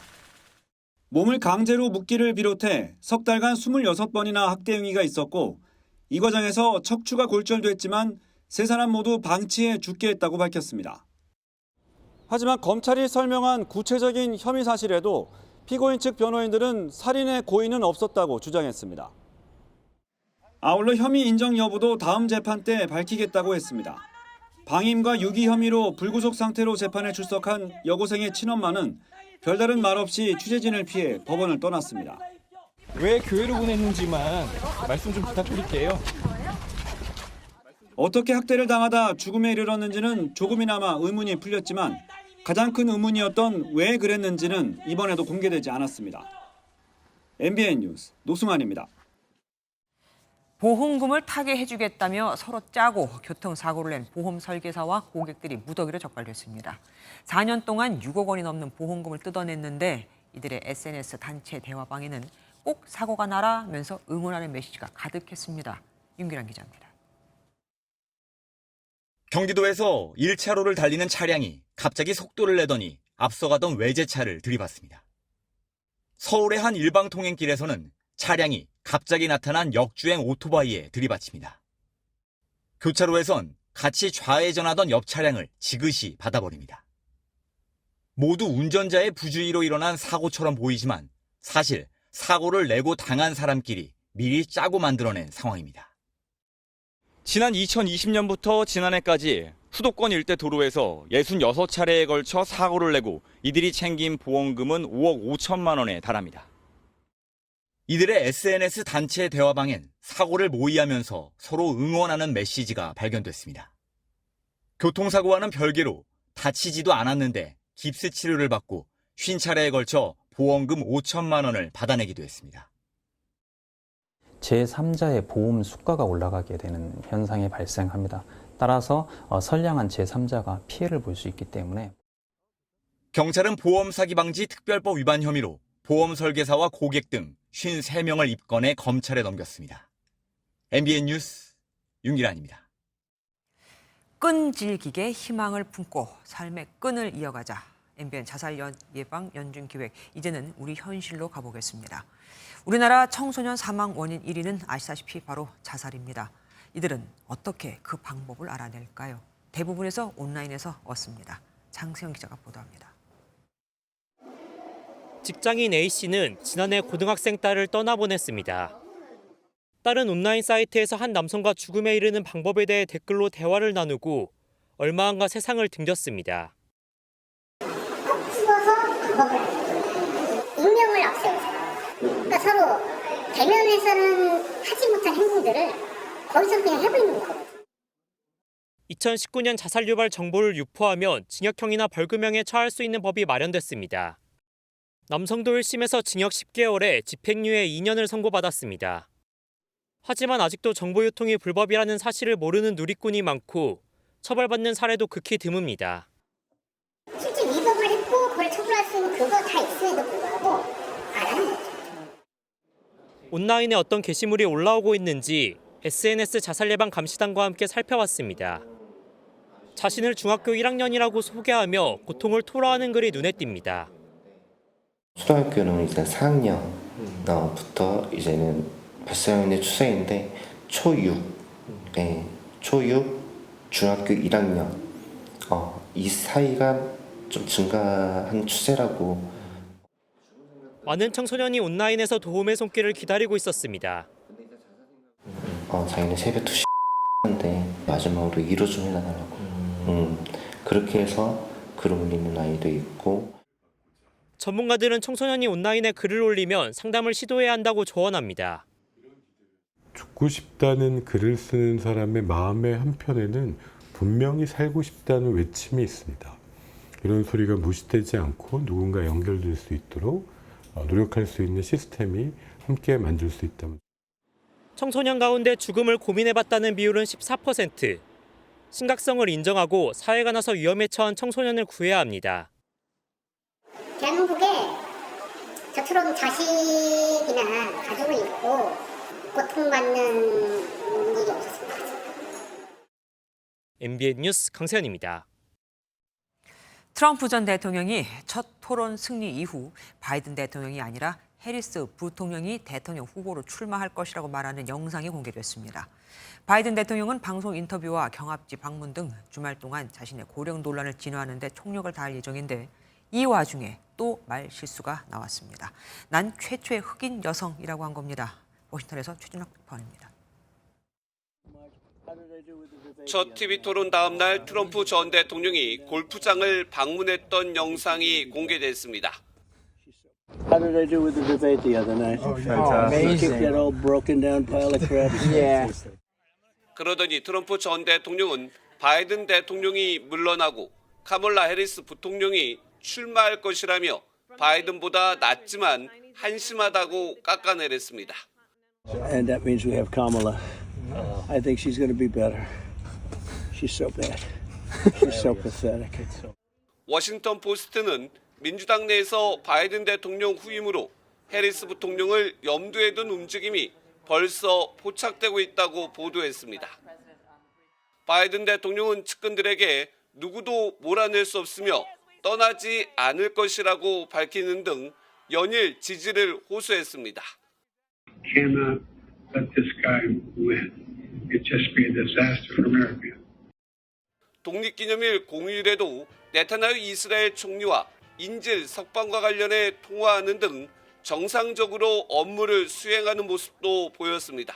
몸을 강제로 묶기를 비롯해 석 달간 26번이나 학대 행위가 있었고 이 과정에서 척추가 골절됐지만 3사람 모두 방치해 죽게 했다고 밝혔습니다. 하지만 검찰이 설명한 구체적인 혐의 사실에도 피고인 측 변호인들은 살인의 고의는 없었다고 주장했습니다. 아울러 혐의 인정 여부도 다음 재판 때 밝히겠다고 했습니다. 방임과 유기 혐의로 불구속 상태로 재판에 출석한 여고생의 친엄마는 별다른 말 없이 취재진을 피해 법원을 떠났습니다. 왜 교회로 보냈는지만 말씀 좀 부탁드릴게요. 어떻게 학대를 당하다 죽음에 이르렀는지는 조금이나마 의문이 풀렸지만 가장 큰 의문이었던 왜 그랬는지는 이번에도 공개되지 않았습니다. MBN 뉴스 노승환입니다. 보험금을 타게 해주겠다며 서로 짜고 교통사고를 낸 보험 설계사와 고객들이 무더기로 적발됐습니다. 4년 동안 6억 원이 넘는 보험금을 뜯어냈는데 이들의 SNS 단체 대화방에는 꼭 사고가 나라면서 응원하는 메시지가 가득했습니다. 윤기란 기자입니다. 경기도에서 1차로를 달리는 차량이 갑자기 속도를 내더니 앞서가던 외제차를 들이받습니다. 서울의 한 일방통행길에서는 차량이 갑자기 나타난 역주행 오토바이에 들이받칩니다. 교차로에선 같이 좌회전하던 옆 차량을 지그시 받아버립니다. 모두 운전자의 부주의로 일어난 사고처럼 보이지만 사실 사고를 내고 당한 사람끼리 미리 짜고 만들어낸 상황입니다. 지난 2020년부터 지난해까지 수도권 일대 도로에서 66차례에 걸쳐 사고를 내고 이들이 챙긴 보험금은 5억 5천만 원에 달합니다. 이들의 SNS 단체 대화방엔 사고를 모의하면서 서로 응원하는 메시지가 발견됐습니다. 교통사고와는 별개로 다치지도 않았는데 깁스 치료를 받고 50차례에 걸쳐 보험금 5천만 원을 받아내기도 했습니다. 제3자의 보험 수가가 올라가게 되는 현상이 발생합니다. 따라서 선량한 제3자가 피해를 볼 수 있기 때문에 경찰은 보험 사기 방지 특별법 위반 혐의로 보험 설계사와 고객 등 53명을 입건해 검찰에 넘겼습니다. MBN 뉴스 윤기란입니다. 끈질기게 희망을 품고 삶의 끈을 이어가자. MBN 자살 예방 연중 기획, 이제는 우리 현실로 가보겠습니다. 우리나라 청소년 사망 원인 1위는 아시다시피 바로 자살입니다. 이들은 어떻게 그 방법을 알아낼까요? 대부분에서 온라인에서 얻습니다. 장세영 기자가 보도합니다. 직장인 A씨는 지난해 고등학생 딸을 떠나보냈습니다. 딸은 온라인 사이트에서 한 남성과 죽음에 이르는 방법에 대해 댓글로 대화를 나누고 얼마 안가 세상을 등졌습니다. 꼭 집어서 방법을 익명을 앞세우세요. 그러니까 서로 대면에서는 하지 못한 행동들을 거기서 그냥 해버리는 거예요. 2019년 자살 유발 정보를 유포하면 징역형이나 벌금형에 처할 수 있는 법이 마련됐습니다. 남성도 1심에서 징역 10개월에 집행유예 2년을 선고받았습니다. 하지만 아직도 정보 유통이 불법이라는 사실을 모르는 누리꾼이 많고 처벌받는 사례도 극히 드뭅니다. 실제 위법을 했고 그걸 처벌할 수 있는 그거 다 있음에도 불구하고 안 하는 거죠. 온라인에 어떤 게시물이 올라오고 있는지 SNS 자살 예방 감시단과 함께 살펴봤습니다. 자신을 중학교 1학년이라고 소개하며 고통을 토로하는 글이 눈에 띕니다. 초등학교는 이제 4학년부터 이제는 발생하는 추세인데 초6, 중학교 1학년 이 사이가 좀 증가한 추세라고. 많은 청소년이 온라인에서 도움의 손길을 기다리고 있었습니다. 자기는 새벽 2시 인데 마지막으로 위로 좀 해달라고. 그렇게 해서 글을 올리는 아이도 있고. 전문가들은 청소년이 온라인에 글을 올리면 상담을 시도해야 한다고 조언합니다. 죽고 싶다는 글을 쓰는 사람의 마음의 한편에는 분명히 살고 싶다는 외침이 있습니다. 이런 소리가 무시되지 않고 누군가 연결될 수 있도록 노력할 수 있는 시스템이 함께 만들 수 있다면. 청소년 가운데 죽음을 고민해봤다는 비율은 14%. 심각성을 인정하고 사회가 나서 위험에 처한 청소년을 구해야 합니다. 대한민국에 저처럼 자식이나 가족을 잃고 고통받는 일이 없었습니다. MBN 뉴스 강세현입니다. 트럼프 전 대통령이 첫 토론 승리 이후 바이든 대통령이 아니라 해리스 부통령이 대통령 후보로 출마할 것이라고 말하는 영상이 공개됐습니다. 바이든 대통령은 방송 인터뷰와 경합지 방문 등 주말 동안 자신의 고령 논란을 진화하는 데 총력을 다할 예정인데 이 와중에 또 말 실수가 나왔습니다. 난 최초의 흑인 여성이라고 한 겁니다. 워싱턴에서 최준학 리포터입니다. 첫 TV 토론 다음 날 트럼프 전 대통령이 골프장을 방문했던 영상이 공개됐습니다. How did I do with the debate the other night? Amazing. That old broken down pile of crap. Yeah. 그러더니 트럼프 전 대통령은 바이든 대통령이 물러나고 카멀라 해리스 부통령이 출마할 것이라며 바이든보다 낫지만 한심하다고 깎아내렸습니다. And that means we have Kamala. I think she's going to be better. She's so bad. She's so pathetic. 워싱턴 포스트는 민주당 내에서 바이든 대통령 후임으로 해리스 부통령을 염두에 둔 움직임이 벌써 포착되고 있다고 보도했습니다. 바이든 대통령은 측근들에게 누구도 몰아낼 수 없으며 떠나지 않을 것이라고 밝히는 등 연일 지지를 호소했습니다. Cannot let this guy win. It'd just be a disaster for America. 독립기념일 공휴일에도 네타냐후 이스라엘 총리와 인질 석방과 관련해 통화하는 등 정상적으로 업무를 수행하는 모습도 보였습니다.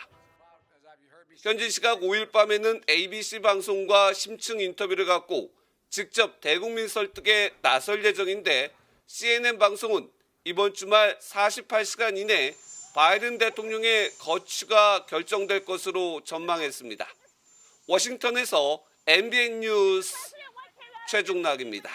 현지 시각 5일 밤에는 ABC 방송과 심층 인터뷰를 갖고 직접 대국민 설득에 나설 예정인데 CNN 방송은 이번 주말 48시간 이내 바이든 대통령의 거취가 결정될 것으로 전망했습니다. 워싱턴에서 MBN 뉴스 최중락입니다.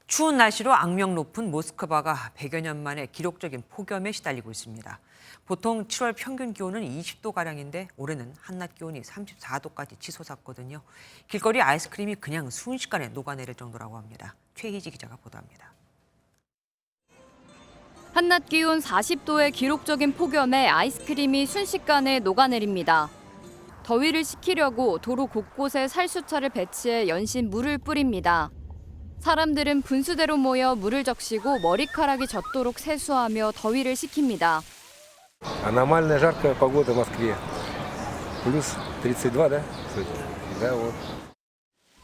추운 날씨로 악명 높은 모스크바가 100여 년 만에 기록적인 폭염에 시달리고 있습니다. 보통 7월 평균 기온은 20도가량인데 올해는 한낮 기온이 34도까지 치솟았거든요. 길거리 아이스크림이 그냥 순식간에 녹아내릴 정도라고 합니다. 최희지 기자가 보도합니다. 한낮 기온 40도의 기록적인 폭염에 아이스크림이 순식간에 녹아내립니다. 더위를 식히려고 도로 곳곳에 살수차를 배치해 연신 물을 뿌립니다. 사람들은 분수대로 모여 물을 적시고 머리카락이 젖도록 세수하며 더위를 식힙니다. Аномально жаркая погода в Москве. Плюс 32, да? Да, вот.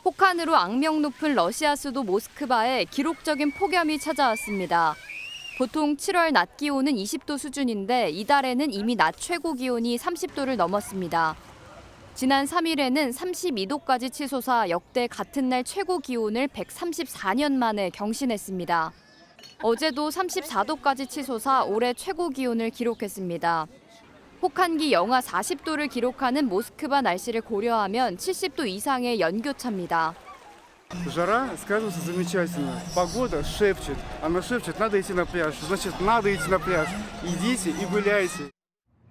폭한으로 악명 높은 러시아 수도 모스크바에 기록적인 폭염이 찾아왔습니다. 보통 7월 낮 기온은 20도 수준인데 이달에는 이미 낮 최고 기온이 30도를 넘었습니다. 지난 3일에는 32도까지 치솟아 역대 같은 날 최고 기온을 134년 만에 경신했습니다. 어제도 34도까지 치솟아 올해 최고 기온을 기록했습니다. 혹한기 영하 40도를 기록하는 모스크바 날씨를 고려하면 70도 이상의 연교차입니다. Жара, скажется, замечательно. Погода шепчет. Она шепчет, надо идти на пляж. Значит, надо идти на пляж. Идите и гуляйте.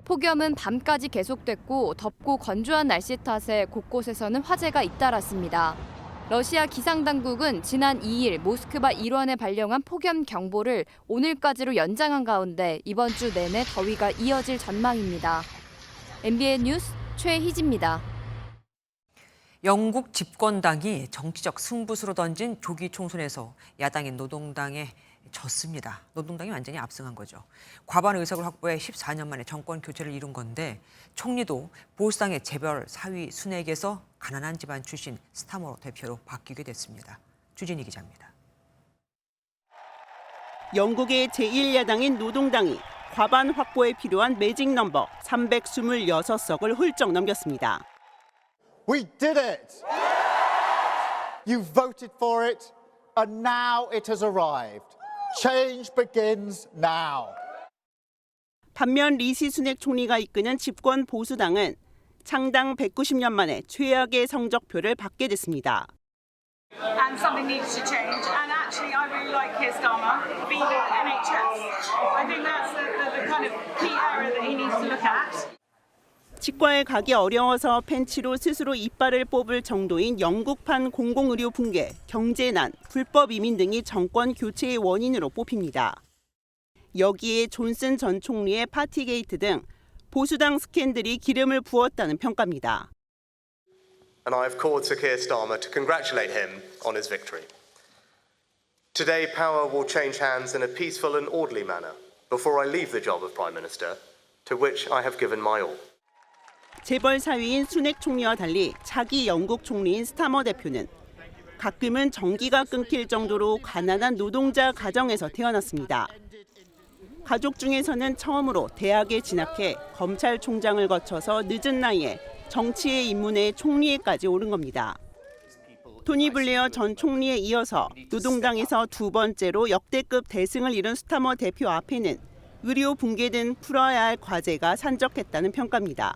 폭염은 밤까지 계속됐고 덥고 건조한 날씨 탓에 곳곳에서는 화재가 잇따랐습니다. 러시아 기상당국은 지난 2일 모스크바 일원에 발령한 폭염 경보를 오늘까지로 연장한 가운데 이번 주 내내 더위가 이어질 전망입니다. MBN 뉴스 최희지입니다. 영국 집권당이 정치적 승부수로 던진 조기 총선에서 야당인 노동당에 졌습니다. 노동당이 완전히 압승한 거죠. 과반 의석을 확보해 14년 만에 정권 교체를 이룬 건데 총리도 보수당의 재벌 사위 순액에서 가난한 집안 출신 스타머 대표로 바뀌게 됐습니다. 주진희 기자입니다. 영국의 제1야당인 노동당이 과반 확보에 필요한 매직 넘버 326석을 훌쩍 넘겼습니다. We did it! You voted for it, and now it has arrived. Change begins now. 반면 리시 수넥 총리가 이끄는 집권 보수당은 창당 190년 만에 최악의 성적표를 받게 됐습니다. And something needs to change. And actually, I really like Keir Starmer being the NHS. I think that's the kind of key area that he needs to look at. 치과에 가기 어려워서 펜치로 스스로 이빨을 뽑을 정도인 영국판 공공의료 붕괴, 경제난, 불법 이민 등이 정권 교체의 원인으로 뽑힙니다. 여기에 존슨 전 총리의 파티게이트 등 보수당 스캔들이 기름을 부었다는 평가입니다. And I have called Sir Keir Starmer to congratulate him on his victory. Today, power will change hands in a peaceful and orderly manner before I leave the job of Prime Minister, to which I have given my all. 재벌 사위인 수넥 총리와 달리 차기 영국 총리인 스타머 대표는 가끔은 전기가 끊길 정도로 가난한 노동자 가정에서 태어났습니다. 가족 중에서는 처음으로 대학에 진학해 검찰총장을 거쳐서 늦은 나이에 정치에 입문해 총리에까지 오른 겁니다. 토니 블레어 전 총리에 이어서 노동당에서 두 번째로 역대급 대승을 이룬 스타머 대표 앞에는 의료 붕괴 등 풀어야 할 과제가 산적했다는 평가입니다.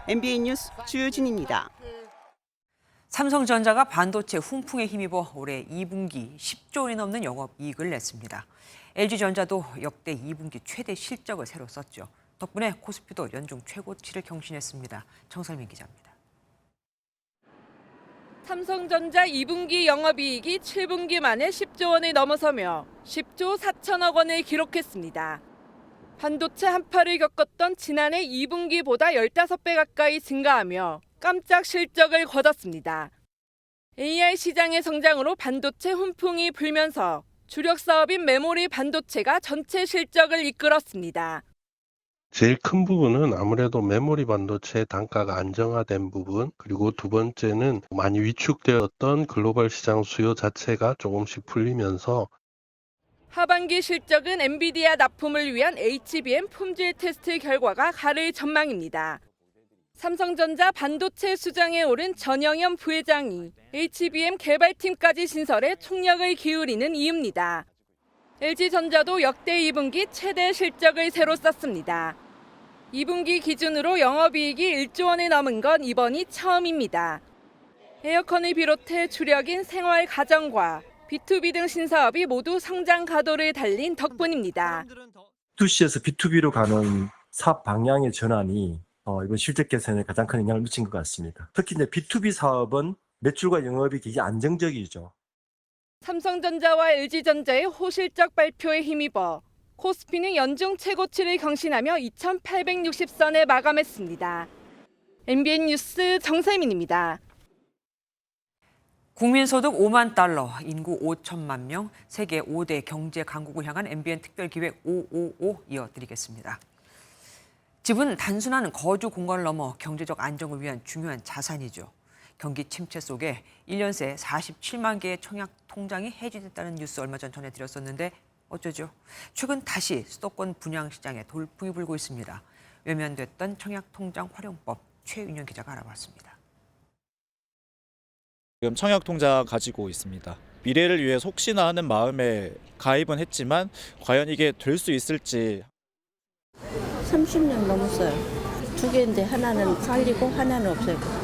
MBN 뉴스 주유진입니다. 삼성전자가 반도체 훈풍에 힘입어 올해 2분기 10조 원이 넘는 영업이익을 냈습니다. LG전자도 역대 2분기 최대 실적을 새로 썼죠. 덕분에 코스피도 연중 최고치를 경신했습니다. 정설민 기자입니다. 삼성전자 2분기 영업이익이 7분기 만에 10조 원을 넘어서며 10조 4천억 원을 기록했습니다. 반도체 한파를 겪었던 지난해 2분기보다 15배 가까이 증가하며 깜짝 실적을 거뒀습니다. AI 시장의 성장으로 반도체 훈풍이 불면서 주력 사업인 메모리 반도체가 전체 실적을 이끌었습니다. 제일 큰 부분은 아무래도 메모리 반도체 단가가 안정화된 부분, 그리고 두 번째는 많이 위축되었던 글로벌 시장 수요 자체가 조금씩 풀리면서 하반기 실적은 엔비디아 납품을 위한 HBM 품질 테스트 결과가 가를 전망입니다. 삼성전자 반도체 수장에 오른 전영현 부회장이 HBM 개발팀까지 신설해 총력을 기울이는 이유입니다. LG전자도 역대 2분기 최대 실적을 새로 썼습니다. 2분기 기준으로 영업이익이 1조 원을 넘은 건 이번이 처음입니다. 에어컨을 비롯해 주력인 생활 가전과 B2B 등 신사업이 모두 성장 가도를 달린 덕분입니다. B2C에서 B2B로 가는 사업 방향의 전환이 이번 실적 개선에 가장 큰 영향을 미친 것 같습니다. 특히 이제 B2B 사업은 매출과 영업이 굉장히 안정적이죠. 삼성전자와 LG전자의 호실적 발표에 힘입어 코스피는 연중 최고치를 경신하며 2,860선에 마감했습니다. MBN 뉴스 정세민입니다. 국민소득 5만 달러, 인구 5천만 명, 세계 5대 경제 강국을 향한 MBN 특별기획 555 이어드리겠습니다. 집은 단순한 거주 공간을 넘어 경제적 안정을 위한 중요한 자산이죠. 경기 침체 속에 1년 새 47만 개의 청약 통장이 해지됐다는 뉴스 얼마 전 전해드렸었는데 어쩌죠? 최근 다시 수도권 분양시장에 돌풍이 불고 있습니다. 외면됐던 청약 통장 활용법, 최윤영 기자가 알아봤습니다. 지금 청약통장 가지고 있습니다. 미래를 위해 혹시나 하는 마음에 가입은 했지만 과연 이게 될 수 있을지. 30년 넘었어요. 두 개인데 하나는 살리고 하나는 없애고.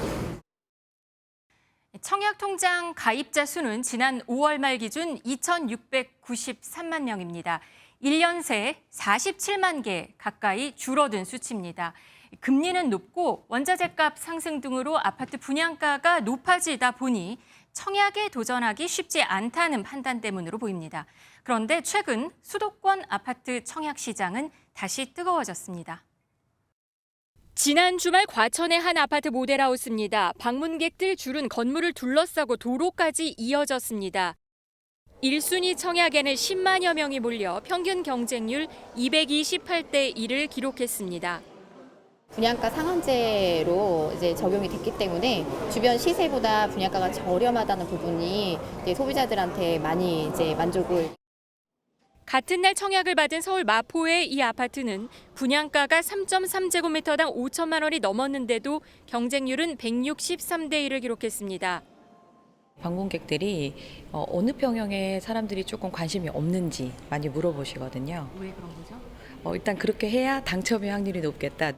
청약통장 가입자 수는 지난 5월 말 기준 2,693만 명입니다. 1년 새 47만 개 가까이 줄어든 수치입니다. 금리는 높고 원자재값 상승 등으로 아파트 분양가가 높아지다 보니 청약에 도전하기 쉽지 않다는 판단 때문으로 보입니다. 그런데 최근 수도권 아파트 청약 시장은 다시 뜨거워졌습니다. 지난 주말 과천의 한 아파트 모델하우스입니다. 방문객들 줄은 건물을 둘러싸고 도로까지 이어졌습니다. 1순위 청약에는 10만여 명이 몰려 평균 경쟁률 228대 1을 기록했습니다. 분양가 상한제로 이제 적용이 됐기 때문에 주변 시세보다 분양가가 저렴하다는 부분이 이제 소비자들한테 많이 이제 만족을. 같은 날 청약을 받은 서울 마포의 이 아파트는 분양가가 3.3제곱미터당 5천만 원이 넘었는데도 경쟁률은 163대 1을 기록했습니다. 방문객들이 어느 평형의 사람들이 조금 관심이 없는지 많이 물어보시거든요. 왜 그런 거죠? 일단 그렇게 해야 당첨의 확률이 높겠다.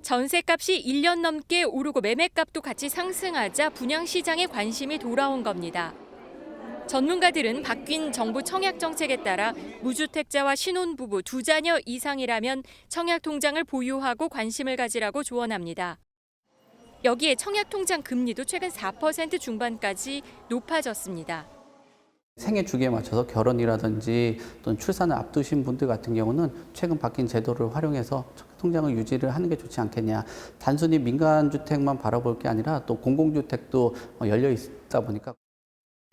전세값이 1년 넘게 오르고 매매값도 같이 상승하자 분양시장에 관심이 돌아온 겁니다. 전문가들은 바뀐 정부 청약 정책에 따라 무주택자와 신혼부부 2자녀 이상이라면 청약통장을 보유하고 관심을 가지라고 조언합니다. 여기에 청약통장 금리도 최근 4% 중반까지 높아졌습니다. 생애 주기에 맞춰서 결혼이라든지 또는 출산을 앞두신 분들 같은 경우는 최근 바뀐 제도를 활용해서 통장을 유지를 하는 게 좋지 않겠냐. 단순히 민간주택만 바라볼 게 아니라 또 공공주택도 열려 있다 보니까.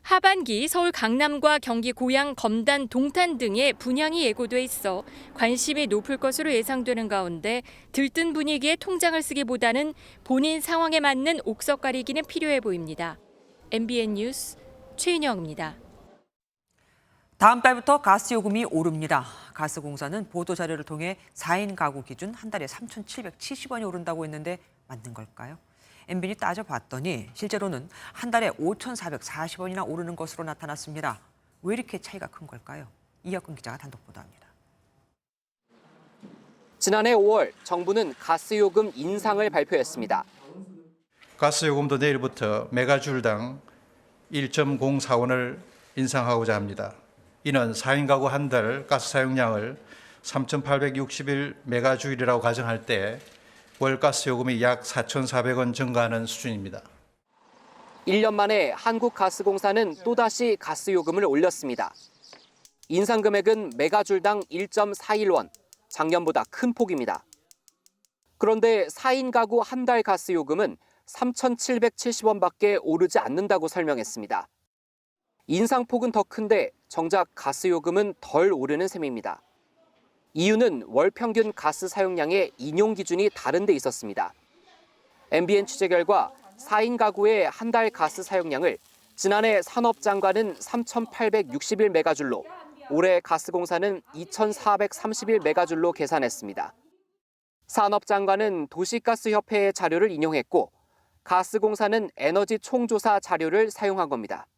하반기 서울 강남과 경기 고양, 검단, 동탄 등의 분양이 예고돼 있어 관심이 높을 것으로 예상되는 가운데 들뜬 분위기에 통장을 쓰기보다는 본인 상황에 맞는 옥석 가리기는 필요해 보입니다. MBN 뉴스 최인영입니다. 다음 달부터 가스요금이 오릅니다. 가스공사는 보도자료를 통해 4인 가구 기준 한 달에 3,770원이 오른다고 했는데 맞는 걸까요? MBN이 따져봤더니 실제로는 한 달에 5,440원이나 오르는 것으로 나타났습니다. 왜 이렇게 차이가 큰 걸까요? 이혁근 기자가 단독 보도합니다. 지난해 5월 정부는 가스요금 인상을 발표했습니다. 가스요금도 내일부터 메가줄당 1.04원을 인상하고자 합니다. 이는 4인 가구 한 달 가스 사용량을 3,861메가주일이라고 가정할 때 월 가스 요금이 약 4,400원 증가하는 수준입니다. 1년 만에 한국가스공사는 또다시 가스요금을 올렸습니다. 인상 금액은 메가줄당 1.41원, 작년보다 큰 폭입니다. 그런데 4인 가구 한 달 가스요금은 3,770원밖에 오르지 않는다고 설명했습니다. 인상폭은 더 큰데 정작 가스요금은 덜 오르는 셈입니다. 이유는 월 평균 가스 사용량의 인용 기준이 다른 데 있었습니다. MBN 취재 결과 4인 가구의 한 달 가스 사용량을 지난해 산업장관은 3,861메가줄로 올해 가스공사는 2,431메가줄로 계산했습니다. 산업장관은 도시가스협회의 자료를 인용했고 가스공사는 에너지 총조사 자료를 사용한 겁니다.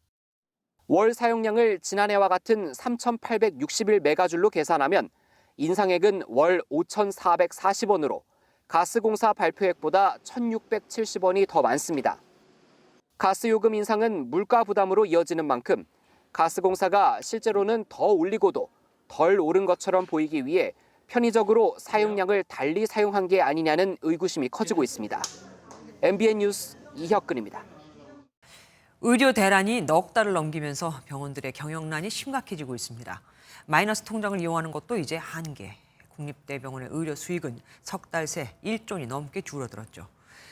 월 사용량을 지난해와 같은 3,861메가줄로 계산하면 인상액은 월 5,440원으로 가스공사 발표액보다 1,670원이 더 많습니다. 가스요금 인상은 물가 부담으로 이어지는 만큼 가스공사가 실제로는 더 올리고도 덜 오른 것처럼 보이기 위해 편의적으로 사용량을 달리 사용한 게 아니냐는 의구심이 커지고 있습니다. MBN 뉴스 이혁근입니다. 의료 대란이 넉 달을 넘기면서 병원들의 경영난이 심각해지고 있습니다. 마이너스 통장을 이용하는 것도 이제 한계. 국립대병원의 의료 수익은 석 달 새 1조 원이 넘게 줄어들었죠.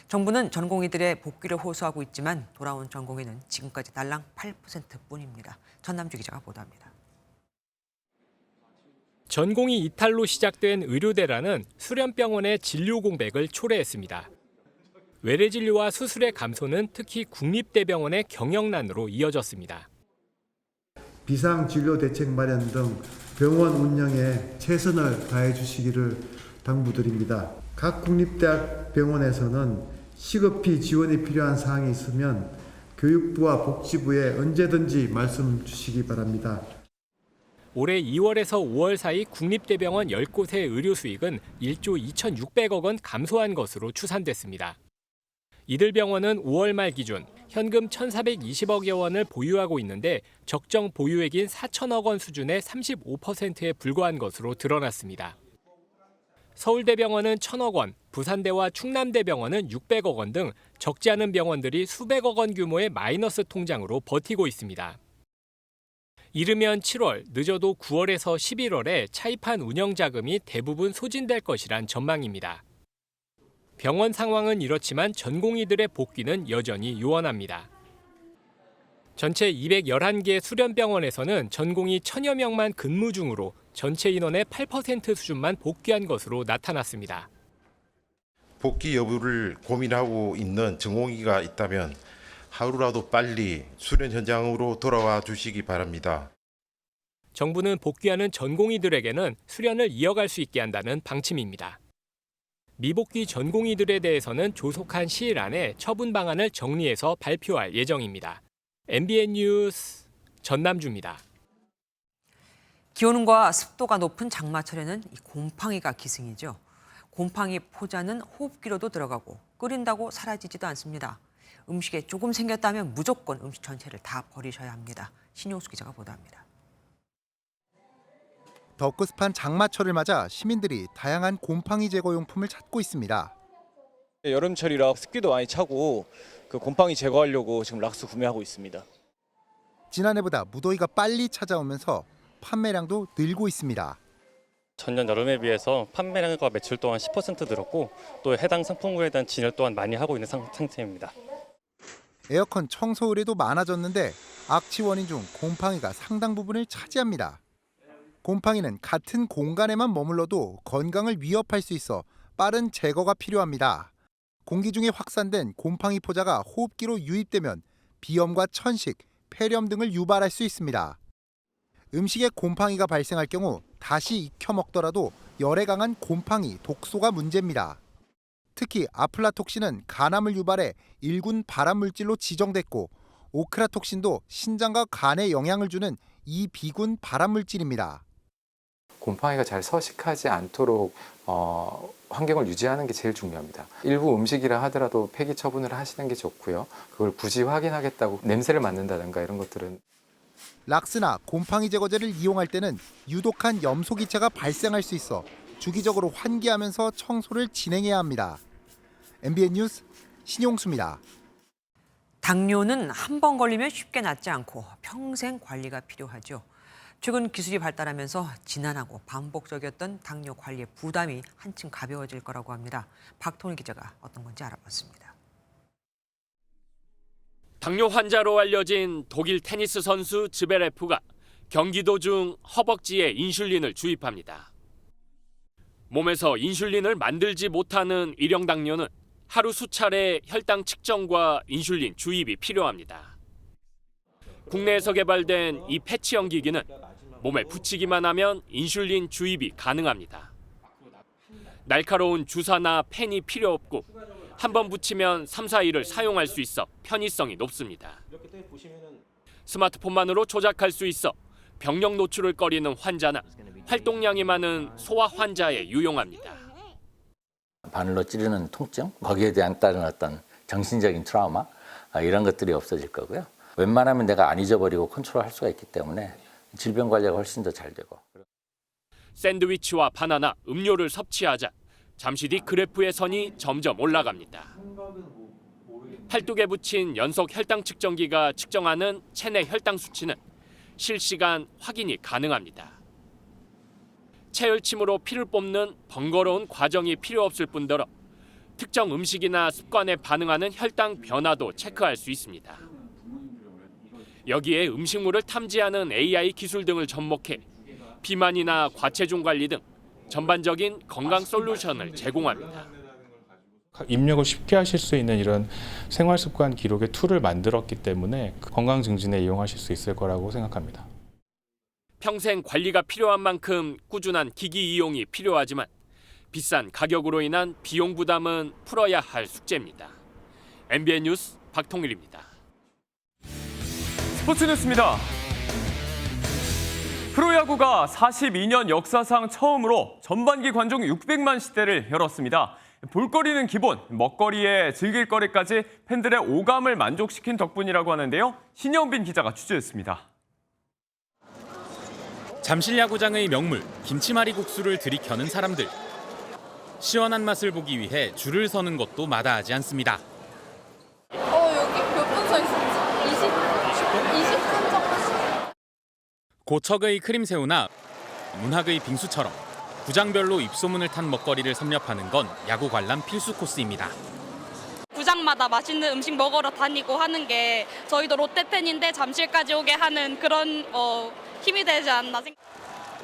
정부는 전공의들의 복귀를 호소하고 있지만 돌아온 전공의는 지금까지 달랑 8%뿐입니다. 전남주 기자가 보도합니다. 전공의 이탈로 시작된 의료대란은 수련병원의 진료 공백을 초래했습니다. 외래 진료와 수술의 감소는 특히 국립대병원의 경영난으로 이어졌습니다. 비상진료 대책 마련 등 병원 운영에 최선을 다해 주시기를 당부드립니다. 각 국립대학 병원에서는 시급히 지원이 필요한 사항이 있으면 교육부와 복지부에 언제든지 말씀 주시기 바랍니다. 올해 2월에서 5월 사이 국립대병원 10곳의 의료 수익은 1조 2,600억 원 감소한 것으로 추산됐습니다. 이들 병원은 5월 말 기준 현금 1,420억여 원을 보유하고 있는데 적정 보유액인 4천억 원 수준의 35%에 불과한 것으로 드러났습니다. 서울대병원은 1,000억 원, 부산대와 충남대병원은 600억 원 등 적지 않은 병원들이 수백억 원 규모의 마이너스 통장으로 버티고 있습니다. 이르면 7월, 늦어도 9월에서 11월에 차입한 운영자금이 대부분 소진될 것이란 전망입니다. 병원 상황은 이렇지만 전공의들의 복귀는 여전히 요원합니다. 전체 211개 수련병원에서는 전공의 1,000여 명만 근무 중으로 전체 인원의 8% 수준만 복귀한 것으로 나타났습니다. 복귀 여부를 고민하고 있는 전공의가 있다면 하루라도 빨리 수련 현장으로 돌아와 주시기 바랍니다. 정부는 복귀하는 전공의들에게는 수련을 이어갈 수 있게 한다는 방침입니다. 미복귀 전공의들에 대해서는 조속한 시일 안에 처분 방안을 정리해서 발표할 예정입니다. MBN 뉴스 전남주입니다. 기온과 습도가 높은 장마철에는 이 곰팡이가 기승이죠. 곰팡이 포자는 호흡기로도 들어가고 끓인다고 사라지지도 않습니다. 음식에 조금 생겼다면 무조건 음식 전체를 다 버리셔야 합니다. 신용수 기자가 보도합니다. 덥고 습한 장마철을 맞아 시민들이 다양한 곰팡이 제거 용품을 찾고 있습니다. 여름철이라 습기도 많이 차고 그 곰팡이 제거하려고 지금 락스 구매하고 있습니다. 지난해보다 무더위가 빨리 찾아오면서 판매량도 늘고 있습니다. 전년 여름에 비해서 판매량과 매출 또한 10% 늘었고 또 해당 상품군에 대한 진열 또한 많이 하고 있는 상태입니다. 에어컨 청소 의뢰도 많아졌는데 악취 원인 중 곰팡이가 상당 부분을 차지합니다. 곰팡이는 같은 공간에만 머물러도 건강을 위협할 수 있어 빠른 제거가 필요합니다. 공기 중에 확산된 곰팡이 포자가 호흡기로 유입되면 비염과 천식, 폐렴 등을 유발할 수 있습니다. 음식에 곰팡이가 발생할 경우 다시 익혀 먹더라도 열에 강한 곰팡이, 독소가 문제입니다. 특히 아플라톡신은 간암을 유발해 1군 발암물질로 지정됐고 오크라톡신도 신장과 간에 영향을 주는 2비군 발암물질입니다. 곰팡이가 잘 서식하지 않도록 환경을 유지하는 게 제일 중요합니다. 일부 음식이라 하더라도 폐기 처분을 하시는 게 좋고요. 그걸 굳이 확인하겠다고 냄새를 맡는다든가 이런 것들은 락스나 곰팡이 제거제를 이용할 때는 유독한 염소기체가 발생할 수 있어 주기적으로 환기하면서 청소를 진행해야 합니다. MBN 뉴스 신용수입니다. 당뇨는 한 번 걸리면 쉽게 낫지 않고 평생 관리가 필요하죠. 최근 기술이 발달하면서 지난하고 반복적이었던 당뇨 관리의 부담이 한층 가벼워질 거라고 합니다. 박통일 기자가 어떤 건지 알아봤습니다. 당뇨 환자로 알려진 독일 테니스 선수 즈베레프가 경기도 중 허벅지에 인슐린을 주입합니다. 몸에서 인슐린을 만들지 못하는 일형 당뇨는 하루 수차례 혈당 측정과 인슐린 주입이 필요합니다. 국내에서 개발된 이 패치형 기기는 몸에 붙이기만 하면 인슐린 주입이 가능합니다. 날카로운 주사나 펜이 필요 없고 한 번 붙이면 3, 4일을 사용할 수 있어 편의성이 높습니다. 스마트폰만으로 조작할 수 있어 병력 노출을 꺼리는 환자나 활동량이 많은 소아 환자에 유용합니다. 바늘로 찌르는 통증, 거기에 대한 따른 어떤 정신적인 트라우마 이런 것들이 없어질 거고요. 웬만하면 내가 안 잊어버리고 컨트롤할 수가 있기 때문에 질병 관리가 훨씬 더 잘 되고. 샌드위치와 바나나, 음료를 섭취하자 잠시 뒤 그래프의 선이 점점 올라갑니다. 팔뚝에 붙인 연속 혈당 측정기가 측정하는 체내 혈당 수치는 실시간 확인이 가능합니다. 체열침으로 피를 뽑는 번거로운 과정이 필요 없을 뿐더러 특정 음식이나 습관에 반응하는 혈당 변화도 체크할 수 있습니다. 여기에 음식물을 탐지하는 AI 기술 등을 접목해 비만이나 과체중 관리 등 전반적인 건강 솔루션을 제공합니다. 입력을 쉽게 하실 수 있는 이런 생활습관 기록의 툴을 만들었기 때문에 건강 증진에 이용하실 수 있을 거라고 생각합니다. 평생 관리가 필요한 만큼 꾸준한 기기 이용이 필요하지만 비싼 가격으로 인한 비용 부담은 풀어야 할 숙제입니다. MBN 뉴스 박통일입니다. 스포츠 뉴스입니다. 프로야구가 42년 역사상 처음으로 전반기 관중 600만 시대를 열었습니다. 볼거리는 기본, 먹거리에 즐길 거리까지 팬들의 오감을 만족시킨 덕분이라고 하는데요. 신영빈 기자가 취재했습니다. 잠실야구장의 명물 김치말이 국수를 들이켜는 사람들. 시원한 맛을 보기 위해 줄을 서는 것도 마다하지 않습니다. 여기 몇 분 서 있었지? 20분 정도? 고척의 크림새우나 문학의 빙수처럼 구장별로 입소문을 탄 먹거리를 섭렵하는 건 야구 관람 필수 코스입니다. 구장마다 맛있는 음식 먹으러 다니고 하는 게 저희도 롯데 팬인데 잠실까지 오게 하는 그런 힘이 되지 않나 생각.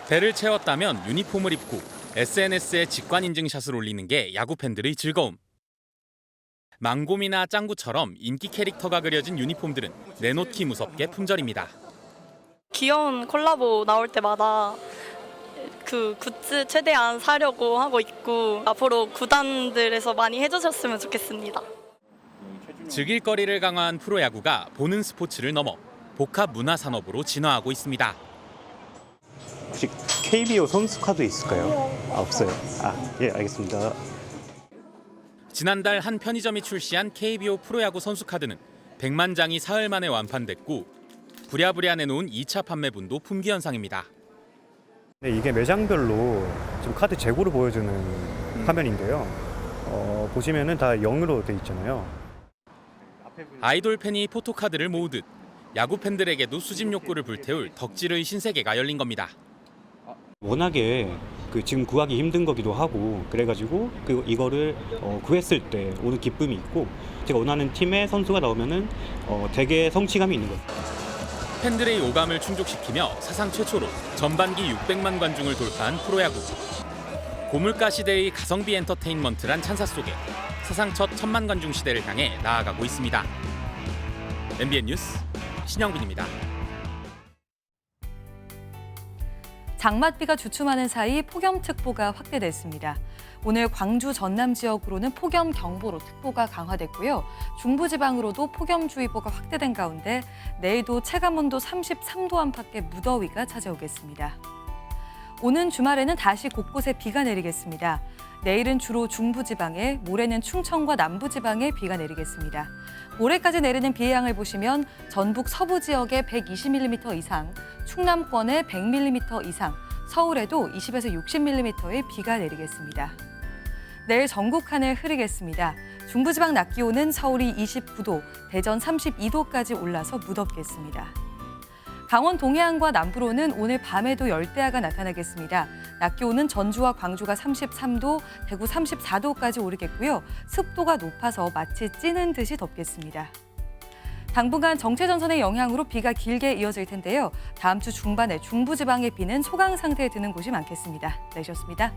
배를 채웠다면 유니폼을 입고 SNS에 직관 인증샷을 올리는 게 야구 팬들의 즐거움. 망곰이나 짱구처럼 인기 캐릭터가 그려진 유니폼들은 내놓기 무섭게 품절입니다. 귀여운 콜라보 나올 때마다 그 굿즈 최대한 사려고 하고 있고 앞으로 구단들에서 많이 해주셨으면 좋겠습니다. 즐길 거리를 강화한 프로야구가 보는 스포츠를 넘어 복합 문화산업으로 진화하고 있습니다. 혹시 KBO 선수 카드 있을까요? 없어요. 예, 알겠습니다. 지난달 한 편의점이 출시한 KBO 프로야구 선수 카드는 100만 장이 사흘 만에 완판됐고 부랴부랴 내놓은 2차 판매분도 품귀 현상입니다. 네, 이게 매장별로 지금 카드 재고를 보여주는 화면인데요. 보시면은 다 0으로 돼 있잖아요. 아이돌 팬이 포토카드를 모으듯 야구 팬들에게도 수집 욕구를 불태울 덕질의 신세계가 열린 겁니다. 워낙에 지금 구하기 힘든 거기도 하고 그래가지고 이거를 구했을 때 오는 기쁨이 있고 제가 원하는 팀의 선수가 나오면은 되게 성취감이 있는 거예요. 팬들의 오감을 충족시키며 사상 최초로 전반기 600만 관중을 돌파한 프로야구. 고물가 시대의 가성비 엔터테인먼트란 찬사 속에 사상 첫 1000만 관중 시대를 향해 나아가고 있습니다. MBN 뉴스 신영빈입니다. 장맛비가 주춤하는 사이 폭염특보가 확대됐습니다. 오늘 광주 전남 지역으로는 폭염경보로 특보가 강화됐고요. 중부지방으로도 폭염주의보가 확대된 가운데 내일도 체감온도 33도 안팎의 무더위가 찾아오겠습니다. 오는 주말에는 다시 곳곳에 비가 내리겠습니다. 내일은 주로 중부지방에, 모레는 충청과 남부지방에 비가 내리겠습니다. 모레까지 내리는 비의 양을 보시면 전북 서부 지역에 120mm 이상, 충남권에 100mm 이상, 서울에도 20에서 60mm의 비가 내리겠습니다. 내일 전국 하늘 흐리겠습니다. 중부지방 낮 기온은 서울이 29도, 대전 32도까지 올라서 무덥겠습니다. 강원 동해안과 남부로는 오늘 밤에도 열대야가 나타나겠습니다. 낮 기온은 전주와 광주가 33도, 대구 34도까지 오르겠고요. 습도가 높아서 마치 찌는 듯이 덥겠습니다. 당분간 정체전선의 영향으로 비가 길게 이어질 텐데요. 다음 주 중반에 중부지방의 비는 소강 상태에 드는 곳이 많겠습니다. 날씨였습니다.